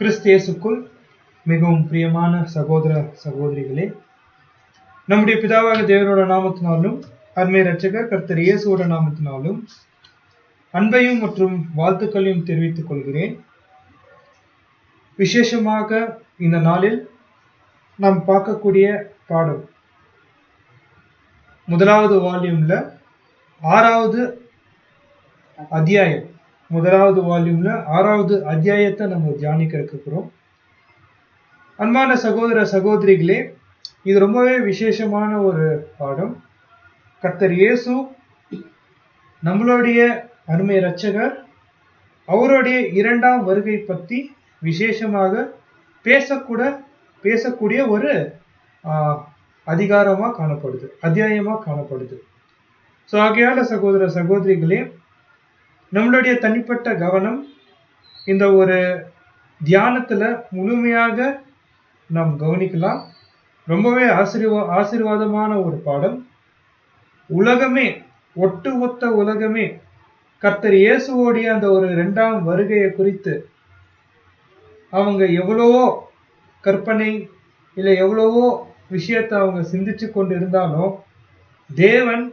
கிறிஸ்தியேசுக்குள் மிகவும் பிரியமான சகோதர சகோதரிகளே, நம்முடைய பிதாவாக தேவனோட நாமத்தினாலும் அருமை இரட்சகர் கர்த்தர் இயேசுவோட நாமத்தினாலும் அன்பையும் மற்றும் வாழ்த்துக்களையும் தெரிவித்துக் கொள்கிறேன். விசேஷமாக இந்த நாளில் நாம் பார்க்கக்கூடிய பாடம் முதலாவது வால்யூம்ல ஆறாவது அத்தியாயத்தை நம்ம தியானிக்க இருக்கிறோம். அன்பான சகோதர சகோதரிகளே, இது ரொம்பவே விசேஷமான ஒரு பாடம். கர்த்தர் இயேசு நம்மளுடைய அருமை இரட்சகர், அவருடைய இரண்டாம் வருகை பற்றி விசேஷமாக பேசக்கூடிய ஒரு அத்தியாயமா காணப்படுது. ஸோ ஆகையால சகோதர சகோதரிகளே, நம்மளுடைய தனிப்பட்ட கவனம் இந்த ஒரு தியானத்துல முழுமையாக நாம் கவனிக்கலாம். ரொம்பவே ஆசீர்வாதமான ஒரு பாடம். ஒட்டுமொத்த உலகமே கர்த்தர் இயேசுவோடைய அந்த ஒரு இரண்டாம் வருகையை குறித்து அவங்க எவ்வளவோ கற்பனை இல்லை எவ்வளவோ விஷயத்தை அவங்க சிந்திச்சு கொண்டு இருந்தாலும், தேவன்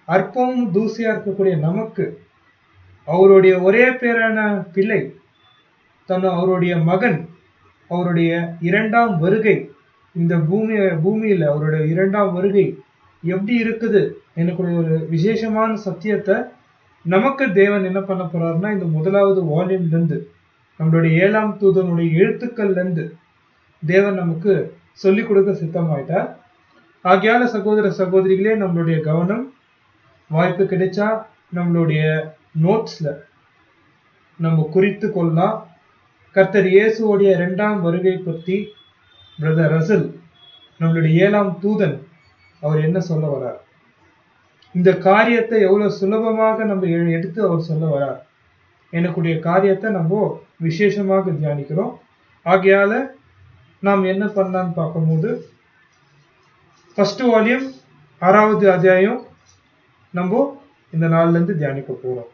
அற்பமும் தூசியா இருக்கக்கூடிய நமக்கு அவருடைய ஒரே பேரான பிள்ளை அவருடைய மகன், அவருடைய இரண்டாம் வருகை, இந்த பூமியில அவருடைய இரண்டாம் வருகை எப்படி இருக்குது எனக்கு ஒரு விசேஷமான சத்தியத்தை நமக்கு தேவன் என்ன பண்ண போறாருன்னா, இந்த முதலாவது வால்யூம்ல இருந்து நம்மளுடைய 7ஆம் தூதனுடைய எழுத்துக்கள்ல இருந்து தேவன் நமக்கு சொல்லிக் கொடுக்க சித்தமாயிட்டார். ஆகையால சகோதர சகோதரிகளே, நம்மளுடைய கவனம் வாய்ப்பு கிடைச்சா நம்மளுடைய நோட்ஸ்ல நம்ம குறித்து கொள்ளலாம். கர்த்தர் இயேசுவோடைய இரண்டாம் வருகை பற்றி பிரதர் ரசல், நம்மளுடைய 7ஆம் தூதன், அவர் என்ன சொல்ல வரார், இந்த காரியத்தை எவ்வளவு சுலபமாக நம்ம எடுத்து அவர் சொல்ல வரார், எனக்குடைய காரியத்தை நம்ம விசேஷமாக தியானிக்கிறோம். ஆகையால நாம் என்ன பண்ணலான்னு பார்க்கும்போது, ஃபர்ஸ்ட் வால்யூம் 6வது அத்தியாயம் நம்ம இந்த நாள்ல இருந்து தியானிக்க போறோம்.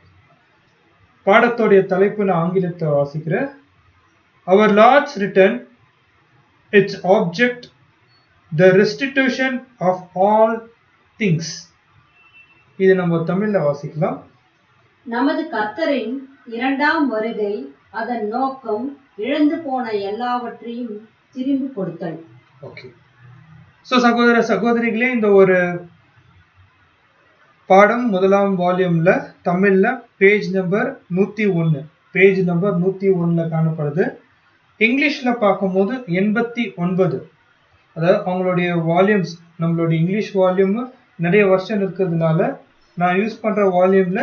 பாடத்தோடைய தலைப்பு நான் ஆங்கிலத்தை வாசிக்கிறேன். Our Lord's return, its object the restitution of all things. இது நம்ம தமிழ்ல வாசிக்கலாம். நமது கர்த்தரின் இரண்டாம் வருகை, அதன் நோக்கம் இழந்து போன எல்லாவற்றையும் திரும்பி கொடுத்தல். ஓகே. சோ சகோதர சகோதரிகளே, இந்த ஒரு பாடம் முதலாம் வால்யூம்ல தமிழ்ல பேஜ் நம்பர் 101 காணப்படுது. இங்கிலீஷ்ல பார்க்கும்போது 89, அதாவது அவங்களுடைய வால்யூம்ஸ், நம்மளுடைய இங்கிலீஷ் வால்யூம் நிறைய வருஷம் இருக்கிறதுனால நான் யூஸ் பண்ற வால்யூம்ல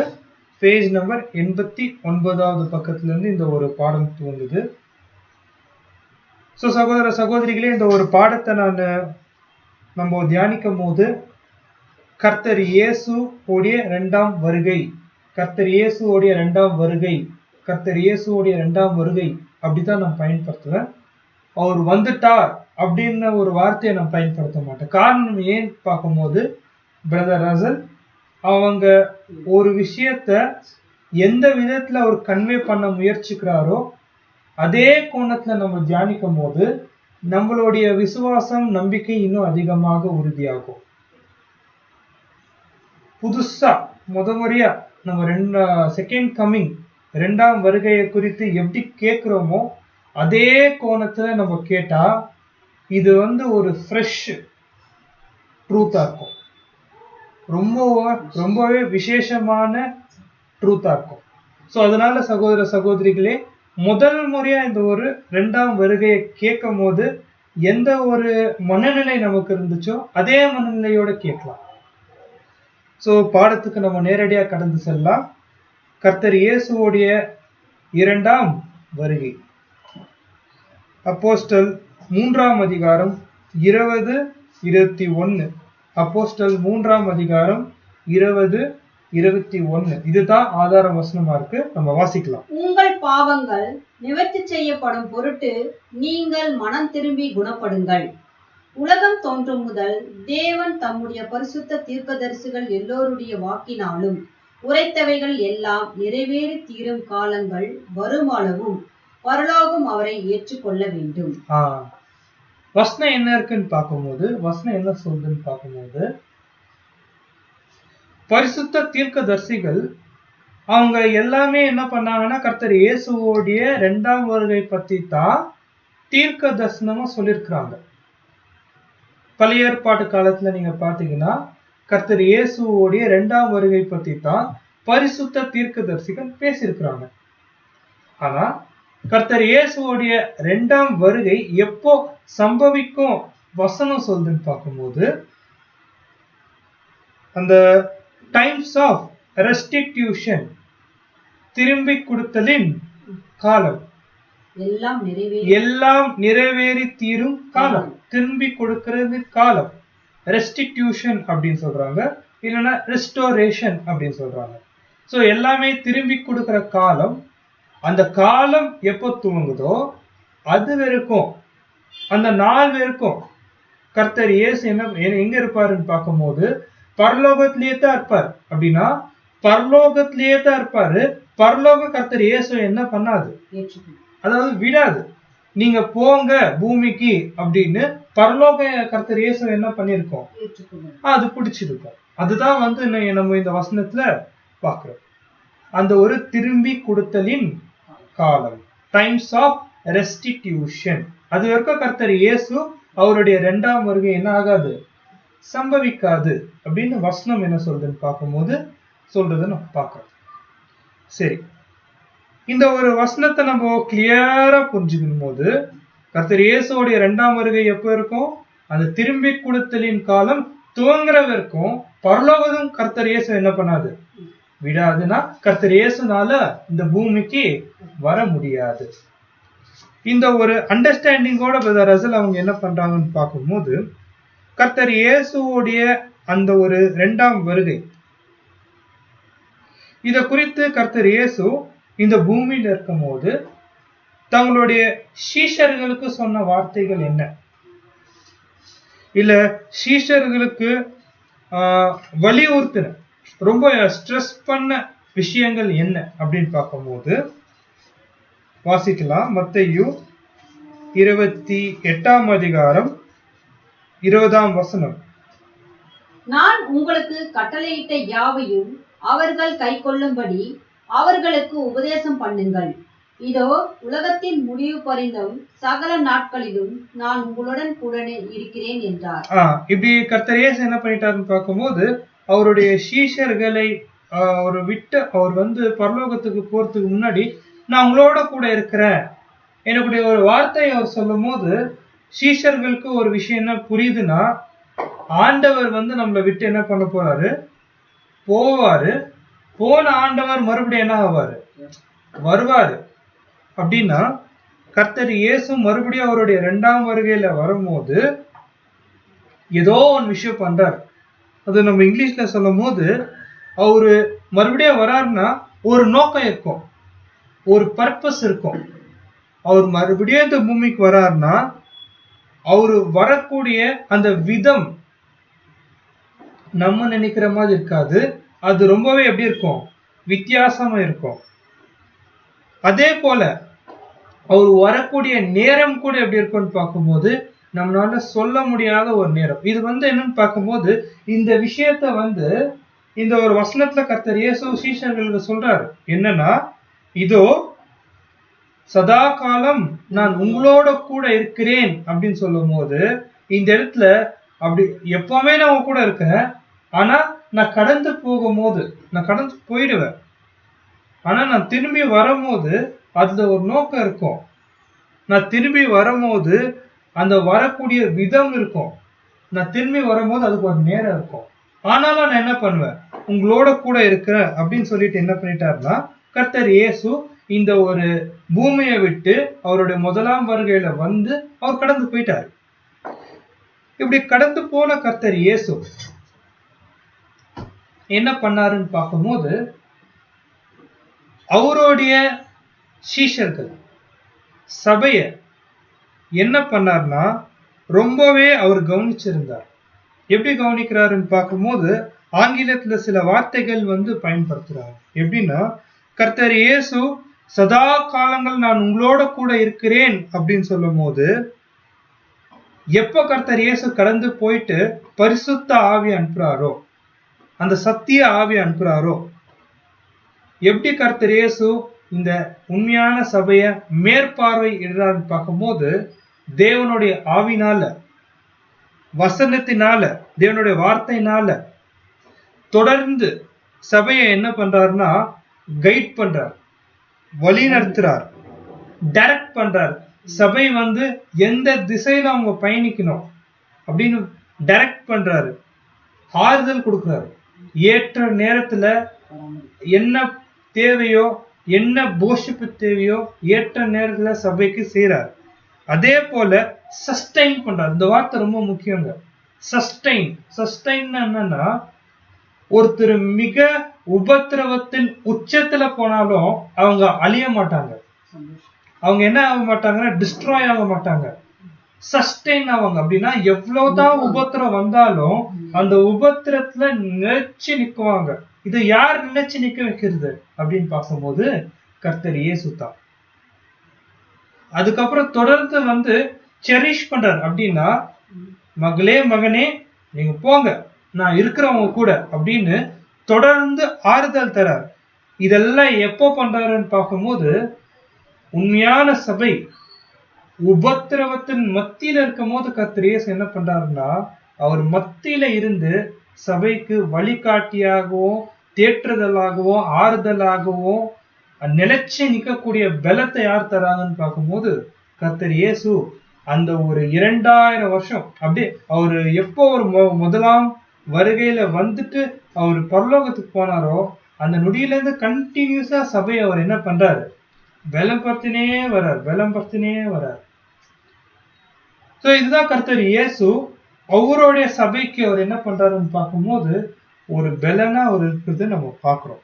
பேஜ் நம்பர் 89வது பக்கத்துல இருந்து இந்த ஒரு பாடம் துவங்குது. ஸோ சகோதர சகோதரிகளே, இந்த ஒரு பாடத்தை நம்ம தியானிக்கும் போது கர்த்தர் இயேசுவோடைய இரண்டாம் வருகை அப்படித்தான் நான் பயன்படுத்துவேன். அவர் வந்துட்டார் அப்படின்னு ஒரு வார்த்தையை நான் பயன்படுத்த மாட்டேன். காரணம் ஏன் பார்க்கும்போது, பிரதர் ரசல் அவங்க ஒரு விஷயத்த எந்த விதத்துல அவர் கன்வே பண்ண முயற்சிக்கிறாரோ அதே கோணத்துல நம்ம தியானிக்கும் போது நம்மளுடைய விசுவாசம், நம்பிக்கை இன்னும் அதிகமாக உறுதியாகும். புதுசா முறையா நம்ம செகண்ட் கமிங், இரண்டாம் வருகையை குறித்து எப்படி கேட்கிறோமோ அதே கோணத்துல நம்ம கேட்டா இது ஒரு ஃப்ரெஷ் ட்ரூத்தா இருக்கும், ரொம்பவே விசேஷமான ட்ரூத்தா இருக்கும். ஸோ அதனால சகோதர சகோதரிகளே, முதல் முறையா இந்த ஒரு இரண்டாம் வருகையை கேட்கும் போது எந்த ஒரு மனநிலை நமக்கு இருந்துச்சோ அதே மனநிலையோட கேட்கலாம். ஸோ பாடத்துக்கு நம்ம நேரடியா கடந்து செல்லலாம். கர்த்தர் இயேசுவோடைய இரண்டாம் வருகை. அப்போஸ்தல் 3ஆம் அதிகாரம் 20-21. அப்போஸ்தல் 3ஆம் அதிகாரம் 20-21. இதுதான் ஆதார வசனமா இருக்கு. நம்ம வாசிக்கலாம். உங்கள் பாவங்கள் நிவர்த்தி செய்யப்படும் பொருட்டு நீங்கள் மனம் திரும்பி குணப்படுங்கள். உலகம் தோன்றும் முதல் தேவன் தம்முடைய பரிசுத்த தீர்க்கதரிசிகள் எல்லோருடைய வாக்கினாலும் உரைத்தவைகள் எல்லாம் நிறைவேறி தீரும் காலங்கள் வருமளவும் பரலோகம் அவரை ஏற்றுக்கொள்ள வேண்டும். வசனம் என்ன இருக்குன்னு பார்க்கும்போது, வசனம் என்ன சொல்லுதுன்னு பார்க்கும்போது, பரிசுத்த தீர்க்கதரிசிகள் அவங்க எல்லாமே என்ன பண்ணாங்கன்னா கர்த்தர் இயேசுவோடைய 2ஆம் வருகை பத்தி தான் தீர்க்க தரிசனமா சொல்லியிருக்கிறாங்க. பழைய ஏற்பாட்டு காலத்துல நீங்க பாத்தீங்கன்னா கர்த்தர் இயேசுவோடைய 2ஆம் வருகை பத்தி தான் பரிசுத்த தீர்க்கதரிசிகள் பேசியிருக்கிறாங்க. ஆனா கர்த்தர் இயேசுவோடைய 2ஆம் வருகை எப்போ சம்பவிக்கும் வசனம் சொல்லுன்னு பார்க்கும்போது, அந்த டைம்ஸ் ஆஃப் ரெஸ்டிடியூஷன், திரும்பி கொடுத்தலின் காலம், எல்லாம் நிறைவேறி தீரும் காலம், திரும்பி கொடுக்கிறது காலம், ரெஸ்டிடியூஷன் அப்படின்னு சொல்றாங்க, இல்லைன்னா ரெஸ்டோரேஷன் அப்படின்னு சொல்றாங்க. சோ எல்லாமே திரும்பி கொடுக்கிற காலம். அந்த காலம் எப்போ துவங்குதோ அது வரைக்கும், அந்த நாள் வரைக்கும் கர்த்தர் இயேசு எங்க இருப்பாருன்னு பார்க்கும்போது பரலோகத்திலேயே தான் இருப்பார். அப்படின்னா பரலோகத்திலேயே தான் இருப்பாரு. பரலோக கர்த்தர் இயேசு என்ன பண்ணாது, அதாவது விடாது. நீங்க போங்க பூமிக்கு அப்படின்னு பரலோக கர்த்தர் இயேசு என்ன பண்ணிருக்கோம், அது பிடிச்சிருக்கோம். அதுதான் நம்ம இந்த வசனத்துல பாக்குறோம். அந்த ஒரு திரும்பி கொடுத்தலின் காலம், டைம்ஸ் ஆஃப் ரெஸ்டிடியூஷன். அது வரைக்கும் கர்த்தர் இயேசு அவருடைய 2ஆம் வருகை என்ன ஆகாது, சம்பவிக்காது அப்படின்னு வசனம் என்ன சொல்றதுன்னு பார்க்கும்போது சொல்றதை நம்ம பார்க்கிறோம். சரி, இந்த ஒரு வசனத்தை நம்ம கிளியரா புரிஞ்சுக்கும் போது கர்த்தர் இயேசுடைய 2ஆம் வருகை எப்போ இருக்கும், அந்த திரும்பி கொடுத்தலின் காலம் துவங்குற வரைக்கும் பரலோகம் கர்த்தர் இயேசு என்ன பண்ணாது, விடாதுன்னா கர்த்தர் இயேசுனால இந்த பூமிக்கு வர முடியாது. இந்த ஒரு அண்டர்ஸ்டாண்டிங்கோட பிரதர் ரசல் அவங்க என்ன பண்றாங்கன்னு பார்க்கும்போது, கர்த்தர் இயேசுவோடைய அந்த ஒரு 2ஆம் வருகை, இத குறித்து கர்த்தர் இயேசு இந்த பூமியில இருக்கும் போது தங்களுடைய சீஷர்களுக்கு சொன்ன வார்த்தைகள் என்ன, இல்ல சீஷர்களுக்கு வலியுறுத்தின ரொம்ப ஸ்ட்ரெஸ் பண்ண விஷயங்கள் என்ன அப்படின்னு பார்க்கும்போது வாசிக்கலாம். மத்தேயு 28ஆம் அதிகாரம் 20ஆம் வசனம். நான் உங்களுக்கு கட்டளையிட்ட யாவையும் அவர்கள் கைக்கொள்ளும்படி அவர்களுக்கு உபதேசம் பண்ணுங்கள். இதோ உலகத்தின் முடிவு பரிந்தும் சகல நாட்களிலும் நான் உங்களுடன் கூட இருக்கிறேன் என்றார். இப்படி கர்த்தர் இயேசு என்ன பண்ணிட்டாருன்னு பார்க்கும்போது அவருடைய சீஷர்களை அவர் பரலோகத்துக்கு போறதுக்கு முன்னாடி நான் உங்களோட கூட இருக்கிறேன் எனக்குடைய ஒரு வார்த்தையை அவர் சொல்லும் போது சீஷர்களுக்கு ஒரு விஷயம் என்ன புரியுதுன்னா, ஆண்டவர் நம்மளை விட்டு என்ன பண்ண போறாரு, போவாரு. போன ஆண்டவர் மறுபடியும் என்ன ஆவாரு, வருவாரு. அப்படின்னா கர்த்தர் இயேசு மறுபடியும் அவருடைய 2ஆம் வருகையில வரும்போது ஏதோ ஒரு விஷயம் பண்றாரு. அது நம்ம இங்கிலீஷ்ல சொல்லும் போது அவரு மறுபடியும் வராருன்னா ஒரு நோக்கம் இருக்கும், ஒரு பர்பஸ் இருக்கும். அவர் மறுபடியும் இந்த பூமிக்கு வராருன்னா அவரு வரக்கூடிய அந்த விதம் நம்ம நினைக்கிற மாதிரி இருக்காது. அது ரொம்பவே எப்படி இருக்கும், வித்தியாசமா இருக்கும். அதே போல அவர் வரக்கூடிய நேரம் கூட எப்படி இருக்கும்னு பார்க்கும்போது நம்மளால சொல்ல முடியாத ஒரு நேரம். இது என்னன்னு பார்க்கும்போது இந்த விஷயத்த இந்த ஒரு வசனத்துல கர்த்தர் இயேசு சீஷர்களுக்கு சொல்றாரு என்னன்னா, இதோ சதா காலம் நான் உங்களோட கூட இருக்கிறேன் அப்படின்னு சொல்லும் போது இந்த இடத்துல அப்படி எப்பவுமே நான் உங்க கூட இருக்கேன். ஆனா நான் கடந்து போகும்போது நான் கடந்து போயிடுவேன். ஆனா நான் திரும்பி வரும்போது அதுல ஒரு நோக்கம் இருக்கும். நான் திரும்பி வரும்போது அந்த வரக்கூடிய விதம் இருக்கும். நான் திரும்பி வரும்போது அதுக்கு ஒரு நேரம் இருக்கும். ஆனாலும் நான் என்ன பண்ணுவேன், உங்களோட கூட இருக்கிறேன் அப்படின்னு சொல்லிட்டு என்ன பண்ணிட்டாருன்னா கர்த்தர் இயேசு இந்த ஒரு பூமியை விட்டு அவருடைய 1ஆம் வருகையில அவர் கடந்து போயிட்டாரு. இப்படி கடந்து போன கர்த்தர் இயேசு என்ன பண்ணாருன்னு பார்க்கும்போது அவருடைய சீஷர்கள் சபைய என்ன பண்ணார்னா ரொம்பவே அவர் கவனிச்சிருந்தார். எப்படி கவனிக்கிறாருன்னு பார்க்கும்போது ஆங்கிலத்துல சில வார்த்தைகள் பயன்படுத்துறாங்க. எப்படின்னா கர்த்தர் இயேசு சதா காலங்கள் நான் உங்களோட கூட இருக்கிறேன் அப்படின்னு சொல்லும் போது, எப்ப கர்த்தர் இயேசு கடந்து போயிட்டு பரிசுத்த ஆவி அனுப்புறாரோ, அந்த சத்திய ஆவி அனுப்புறாரோ, எப்படி கர்த்தர் இயேசு இந்த உண்மையான சபைய மேற்பார்வை இடுறான்னு பார்க்கும்போது, தேவனுடைய ஆவினால, வசனத்தினால, தேவனுடைய வார்த்தையினால தொடர்ந்து சபையை என்ன பண்றாருன்னா கைட் பண்றார், வழி நடத்துறார், டைரக்ட் பண்றார். சபை எந்த திசையில அவங்க பயணிக்கணும் அப்படின்னு டைரக்ட் பண்றாரு, ஆறுதல் கொடுக்கிறாரு. ஏற்ற நேரத்துல என்ன தேவையோ, என்ன போஷிப்பு தேவையோ ஏற்ற நேரத்துல சபைக்கு செய்யறாரு. அதே போல சஸ்டைன் பண்றாரு. இந்த வார்த்தை ரொம்ப முக்கியங்க. சஸ்டைன். சஸ்டைன் என்னன்னா, ஒருத்தர் மிக உபத்திரவத்தின் உச்சத்துல போனாலும் அவங்க அழிய மாட்டாங்க. அவங்க என்ன ஆக மாட்டாங்கன்னா டிஸ்ட்ராய் ஆக மாட்டாங்க, சஸ்டெயின் ஆவாங்க. அப்படின்னா எவ்வளவுதான் உபத்திரம் வந்தாலும் அந்த உபத்திரத்துல நிலைச்சு நிக்குவாங்க. இதை யார் நிலைச்சு நிக்க வைக்கிறது அப்படின்னு பார்க்கும்போது கர்த்தர் இயேசு தான். அதுக்கப்புறம் தொடர்ந்து செரிஷ் பண்றார். அப்படின்னா மகளே மகனே நீங்க போங்க, நான் இருக்கிறவங்க கூட அப்படின்னு தொடர்ந்து ஆறுதல் தரார். இதெல்லாம் எப்போ பண்றாருன்னு பார்க்கும்போது, உண்மையான சபை உபத்திரவத்தின் மத்தியில இருக்கும் போது கர்த்தர் இயேசு என்ன பண்றாருன்னா, அவர் மத்தியில இருந்து சபைக்கு வழிகாட்டியாகவும் தேற்றுதலாகவும் ஆறுதலாகவும் நிலைச்சு நிற்கக்கூடிய பலத்தை யார் தராங்கன்னு பார்க்கும்போது கர்த்தர் இயேசு. அந்த ஒரு 2000 வருஷம் அப்படியே அவரு எப்போ ஒரு முதலாம் வருகையில அவர் பரலோகத்துக்கு போனாரோ அந்த நொடியில இருந்து கண்டினியூஸா சபையை அவர் என்ன பண்றாரு, பலப்படுத்தினே வர்றார். சோ இதுதான் கர்த்தர் இயேசு அவருடைய சபைக்கு அவர் என்ன பண்றாருன்னு பார்க்கும்போது ஒரு பலனா அவர் இருக்கிறது நம்ம பார்க்கிறோம்.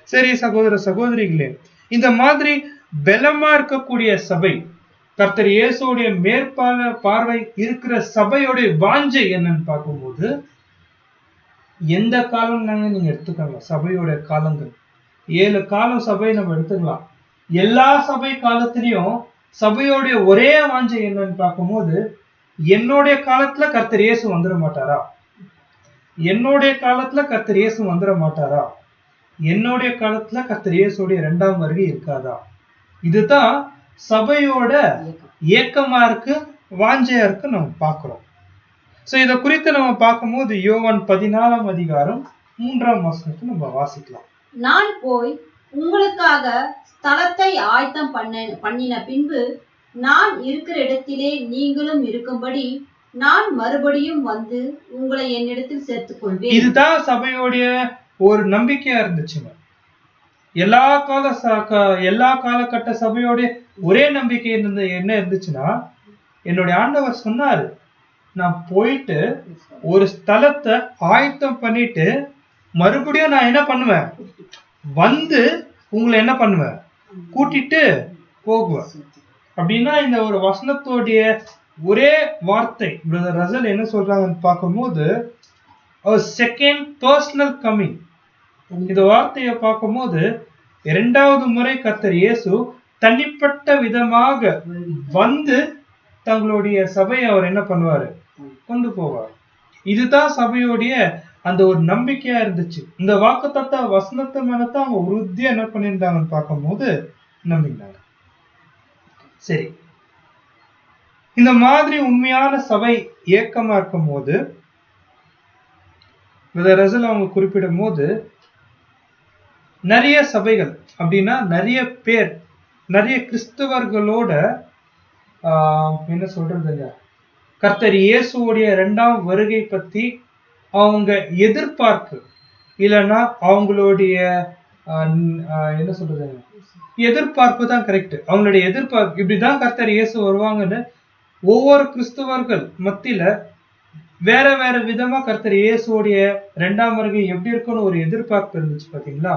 சரி சகோதர சகோதரிகளே, இந்த மாதிரி பலமா இருக்கக்கூடிய சபை, கர்த்தர் இயேசுடைய பார்வை இருக்கிற சபையோடைய வாஞ்சை என்னன்னு பார்க்கும்போது, எந்த காலம் நீங்க எடுத்துக்கோங்க, சபையோட காலங்கள் 7 காலம் சபை நம்ம எடுத்துக்கலாம். எல்லா சபை காலத்திலையும் சபையோடைய ஒரே வாஞ்சை என்னன்னு பார்க்கும்போது, என்னுடைய காலத்துல கர்த்தர் இயேசு வந்துட மாட்டாரா, என்னுடைய காலத்துல கர்த்தர் இயேசு வந்துட மாட்டாரா, என்னுடைய காலத்துல கர்த்தர் இயேசுடைய 2ஆம் வருகை இருக்காதா. இதுதான் சபையோட ஏக்கமா இருக்கு, வாஞ்சையா இருக்கு நம்ம பார்க்கிறோம். சோ இத குறித்து நம்ம பார்க்கும்போது யோவான் 14ஆம் அதிகாரம் 3ஆம் வசனத்தை நம்ம வாசிக்கலாம். நான் போய் உங்களுக்காக ஸ்தலத்தை ஆயத்தம் பண்ணின பின்பு நான் இருக்கிற இடத்திலே நீங்களும் இருக்கும்படி நான் மறுபடியும் உங்களை என்னிடத்தில் சேர்த்துக் கொள்வேன். இதுதான் சபையோடைய ஒரு நம்பிக்கையா இருந்துச்சுங்க. எல்லா காலகட்ட சபையோடைய ஒரே நம்பிக்கை என்ன இருந்துச்சுன்னா, என்னுடைய ஆண்டவர் சொன்னாரு, நான் போயிட்டு ஒரு ஸ்தலத்தை ஆயத்தம் பண்ணிட்டு மறுபடியும் நான் என்ன பண்ணுவேன், உங்களை என்ன பண்ணுவேன், கூட்டிட்டு போகுவேன். அப்படின்னா இந்த ஒரு வசனத்தோடைய ஒரே வார்த்தை பிரதர் ரசல் என்ன சொல்றாங்கன்னு பார்க்கும்போது செகண்ட் பர்சனல் கமிங். இந்த வார்த்தையை பார்க்கும்போது 2வது முறை கர்த்தர் இயேசு தனிப்பட்ட விதமாக தங்களுடைய சபையை அவர் என்ன பண்ணுவாரு, கொண்டு போவார். இதுதான் சபையோடைய அந்த ஒரு நம்பிக்கையா இருந்துச்சு. இந்த வாக்குத்தத்த வசனத்தை மேலதான் அவங்க உறுதியா என்ன பண்ணியிருந்தாங்கன்னு பார்க்கும்போது நம்பினாங்க. சரி, இந்த மாதிரி உண்மையான சபை ஏக்கமா இருக்கும் போது அவங்க குறிப்பிடும் போது, நிறைய சபைகள் அப்படின்னா நிறைய பேர், நிறைய கிறிஸ்தவர்களோட என்ன சொல்றதுங்க, கர்த்தர் இயேசுடைய 2ஆம் வருகை பத்தி அவங்க எதிர்பார்ப்பு இல்லைன்னா அவங்களுடைய என்ன சொல்றதுங்க, எதிர்பார்ப்பு தான் கரெக்ட். அவங்களுடைய எதிர்பார்ப்பு இப்படிதான் கர்த்தர் இயேசு வருவாங்கன்னு ஒவ்வொரு கிறிஸ்தவர்கள் மத்தியில வேற வேற விதமா கர்த்தர் இயேசுடைய 2ஆம் வருகை எப்படி இருக்குன்னு ஒரு எதிர்பார்ப்பு இருந்துச்சு பாத்தீங்களா.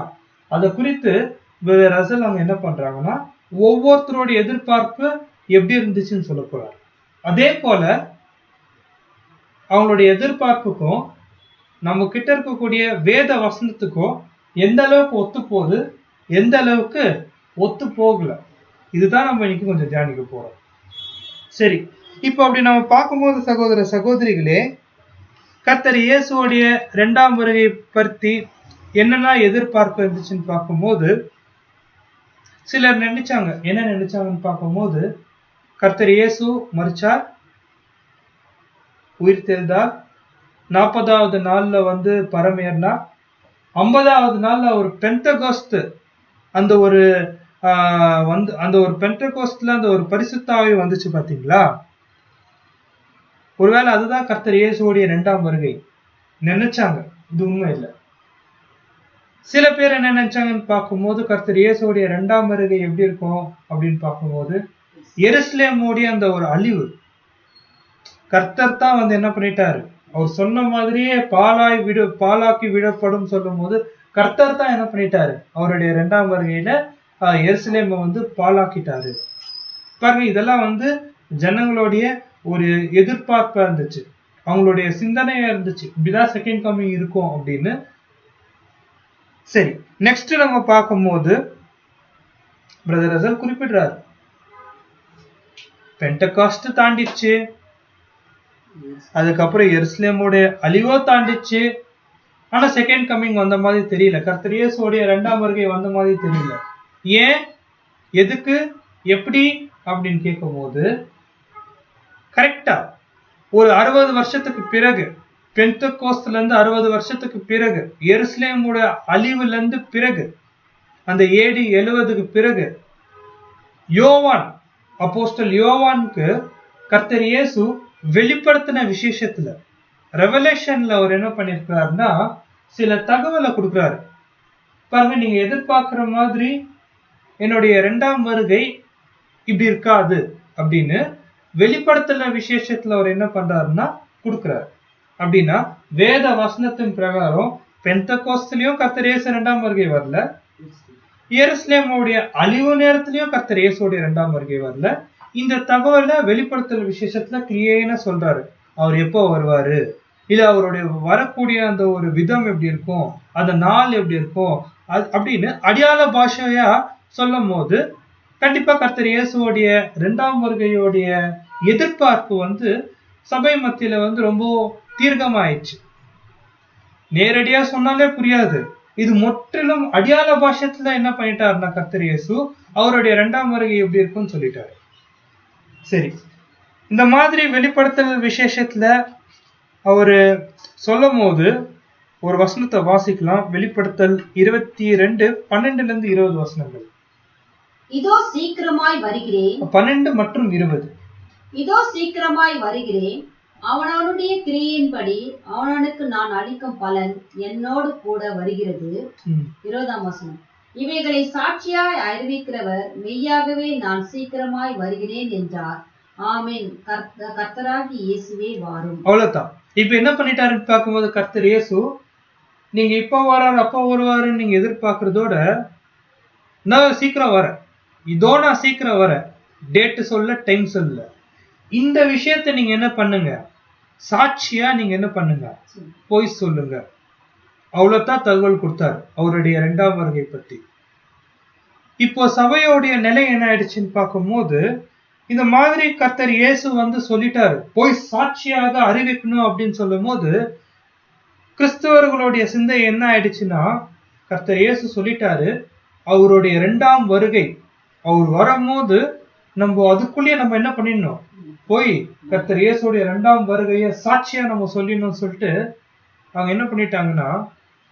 அதை குறித்து ரசல் அவங்க என்ன பண்றாங்கன்னா, ஒவ்வொருத்தருடைய எதிர்பார்ப்பு எப்படி இருந்துச்சுன்னு சொல்ல போறாரு. அதே போல அவங்களுடைய எதிர்பார்ப்புக்கும் நம்ம கிட்ட இருக்கக்கூடிய வேத வசனத்துக்கும் எந்த அளவுக்கு ஒத்து போகுது, எந்த அளவுக்கு ஒத்து போகல. இதுதான் நம்ம இன்னைக்கு கொஞ்சம் தியானிக்க போறோம். சரி, இப்போ அப்படி நம்ம பார்க்கும்போது சகோதர சகோதரிகளே, கர்த்தர் இயேசுவோடைய 2ஆம் வருகை பற்றி என்னெல்லாம் எதிர்பார்ப்பு இருந்துச்சுன்னு பார்க்கும்போது, சிலர் நினைச்சாங்க, என்ன நினைச்சாங்கன்னு பார்க்கும்போது, கர்த்தர் இயேசு மரிச்சார், உயிர் தெழுந்தார், 40வது நாள்ல பரமேறினார், 50வது நாள்ல ஒரு பெந்தகோஸ்து அந்த ஒரு அந்த ஒரு பெந்தகோஸ்ட்ல அந்த ஒரு பரிசுத்த ஆவி வந்துச்சு பாத்தீங்களா? ஒருவேளை அதுதான் கர்த்தர் இயேசுவோடைய 2ஆம் வருகை நினைச்சாங்க. இது உண்மை இல்லை. சில பேர் என்ன நினைச்சாங்கன்னு பார்க்கும்போது, கர்த்தர் இயேசுவோடைய 2ஆம் வருகை எப்படி இருக்கும் அப்படின்னு பார்க்கும்போது, எருசலேமுடைய அந்த ஒரு அழிவு, கர்த்தர் தான் என்ன பண்ணிட்டாரு, அவர் சொன்ன மாதிரியே பாலாக்கி விடப்படும் சொல்லும் போது கர்த்தர் தான் என்ன பண்ணிட்டாரு, அவருடைய 2ஆம் வருகையில எருசலேமை பாலாக்கிட்டாரு. பாருங்க, இதெல்லாம் ஜனங்களுடைய ஒரு எதிர்பார்ப்பா இருந்துச்சு, அவங்களுடைய சிந்தனையா இருந்துச்சு, இப்படிதான் செகண்ட் கமிங் இருக்கும் அப்படின்னு. சரி, நெக்ஸ்ட் நம்ம பார்க்கும்போது பிரதர் ரசல் குறிப்பிடுறாரு, பெண்டகாஸ்ட் தாண்டிச்சு, அதுக்கப்புறம் எருசலேமுடைய அழிவோ தாண்டிச்சு, ஆனா செகண்ட் கமிங் வந்த மாதிரி தெரியல, கர்த்தர் இயேசுவோடைய 2ஆம் வருகை வந்த மாதிரி தெரியல. ஏன், எதுக்கு, எப்படி அப்படின்னு கேட்கும் போது, கரெக்டா ஒரு 60 வருஷத்துக்கு பிறகு, பெந்தகோஸ்துல இருந்து 60 வருஷத்துக்கு பிறகு, எருசலேமுடைய அழிவுல இருந்து பிறகு, அந்த AD 70க்கு பிறகு, யோவான், அப்போஸ்தல் யோவானுக்கு கர்த்தர் இயேசு வெளிப்படுத்தின விசேஷத்துல, ரெவலேஷன்ல அவர் என்ன பண்ணிருக்கிறாருன்னா, சில தகவலை கொடுக்கிறாரு. பாருங்க, நீங்க எதிர்பார்க்கிற மாதிரி என்னுடைய 2ஆம் வருகை இப்படி இருக்காது அப்படின்னு வெளிப்படுத்தின விசேஷத்துல அவர் என்ன பண்றாருன்னா கொடுக்கிறாரு. அப்படின்னா வேத வசனத்தின் பிரகாரம் பெந்தகோஸ்துலயும் கர்த்தர் இயேசு 2ஆம் வருகை வரல, எருசலேமுடைய அழிவு நேரத்திலயும் கர்த்தர் இயேசுடைய 2ஆம் வருகை வரல. இந்த தகவலை வெளிப்படுத்தல் விசேஷத்துல கிளியரா சொல்றாரு. அவர் எப்போ வருவாரு, இல்ல அவருடைய வரக்கூடிய அந்த ஒரு விதம் எப்படி இருக்கும், அந்த நாள் எப்படி இருக்கும் அப்படின்னு அடையாள பாஷையா சொல்லும் போது, கண்டிப்பா கர்த்தர் இயேசுவோடைய 2ஆம் வருகையோடைய எதிர்பார்ப்பு சபை மத்தியில ரொம்ப தீர்க்கமாயிடுச்சு. நேரடியா சொன்னாலே புரியாது. இது முற்றிலும் அடையாள பாஷத்துல என்ன பண்ணிட்டாருன்னா கர்த்தர் இயேசு அவருடைய 2ஆம் வருகை எப்படி இருக்கும்னு சொல்லிட்டாரு. சரி, இந்த மாதிரி வெளிப்படுத்தல் விசேஷத்துல அவரு சொல்லும் போது ஒரு வசனத்தை வாசிக்கலாம். வெளிப்படுத்தல் 22:12-20 வசனங்கள். இதோ சீக்கிரமாய் வருகிறேன். 12 மற்றும் 20. இதோ சீக்கிரமாய் வருகிறேன், அவனவனுடைய கிரியையின்படி அவனவனுக்கு நான் அளிக்கும் பலன் என்னோடு கூட வருகிறது. 20ஆம் வசனம். இவைகளை சாட்சியாய் அறிவிக்கிறவர் மெய்யாகவே நான் சீக்கிரமாய் வருகிறேன் என்றார். ஆமென். கர்த்தராகி இயேசுவே வாரும். அவ்வளவுதான். இப்ப என்ன பண்ணிட்டாருன்னு பார்க்கும்போது கர்த்தர் இயேசு, நீங்க இப்ப வராரு அப்ப வருவாருன்னு நீங்க எதிர்பார்க்கறதோட, நான் சீக்கிரம் வரேன், இதோ நான் சீக்கிரம் வரேன், டேட் சொல்ல, டைம் சொல்ல, இந்த விஷயத்த நீங்க என்ன பண்ணுங்க, சாட்சியா நீங்க என்ன பண்ணுங்க, போய் சொல்லுங்க. அவ்வளவுதான் தகவல் கொடுத்தாரு அவருடைய 2ஆம் வருகை பத்தி. இப்போ சபையோடைய நிலை என்ன ஆயிடுச்சுன்னு பார்க்கும்போது, இந்த மாதிரி கர்த்தர் இயேசு சொல்லிட்டாரு, போய் சாட்சியாக அறிவிக்கணும் அப்படின்னு சொல்லும் போது, கிறிஸ்தவர்களுடைய சிந்தை என்ன ஆயிடுச்சுன்னா, கர்த்தர் இயேசு சொல்லிட்டாரு, அவருடைய 2ஆம் வருகை அவர் வரும்போது நம்ம அதுக்குள்ளேயே நம்ம என்ன பண்ணிடணும், போய் கர்த்தர் இயேசுடைய 2ஆம் வருகைய சாட்சியா நம்ம சொல்லிடணும்னு சொல்லிட்டு அவங்க என்ன பண்ணிட்டாங்கன்னா,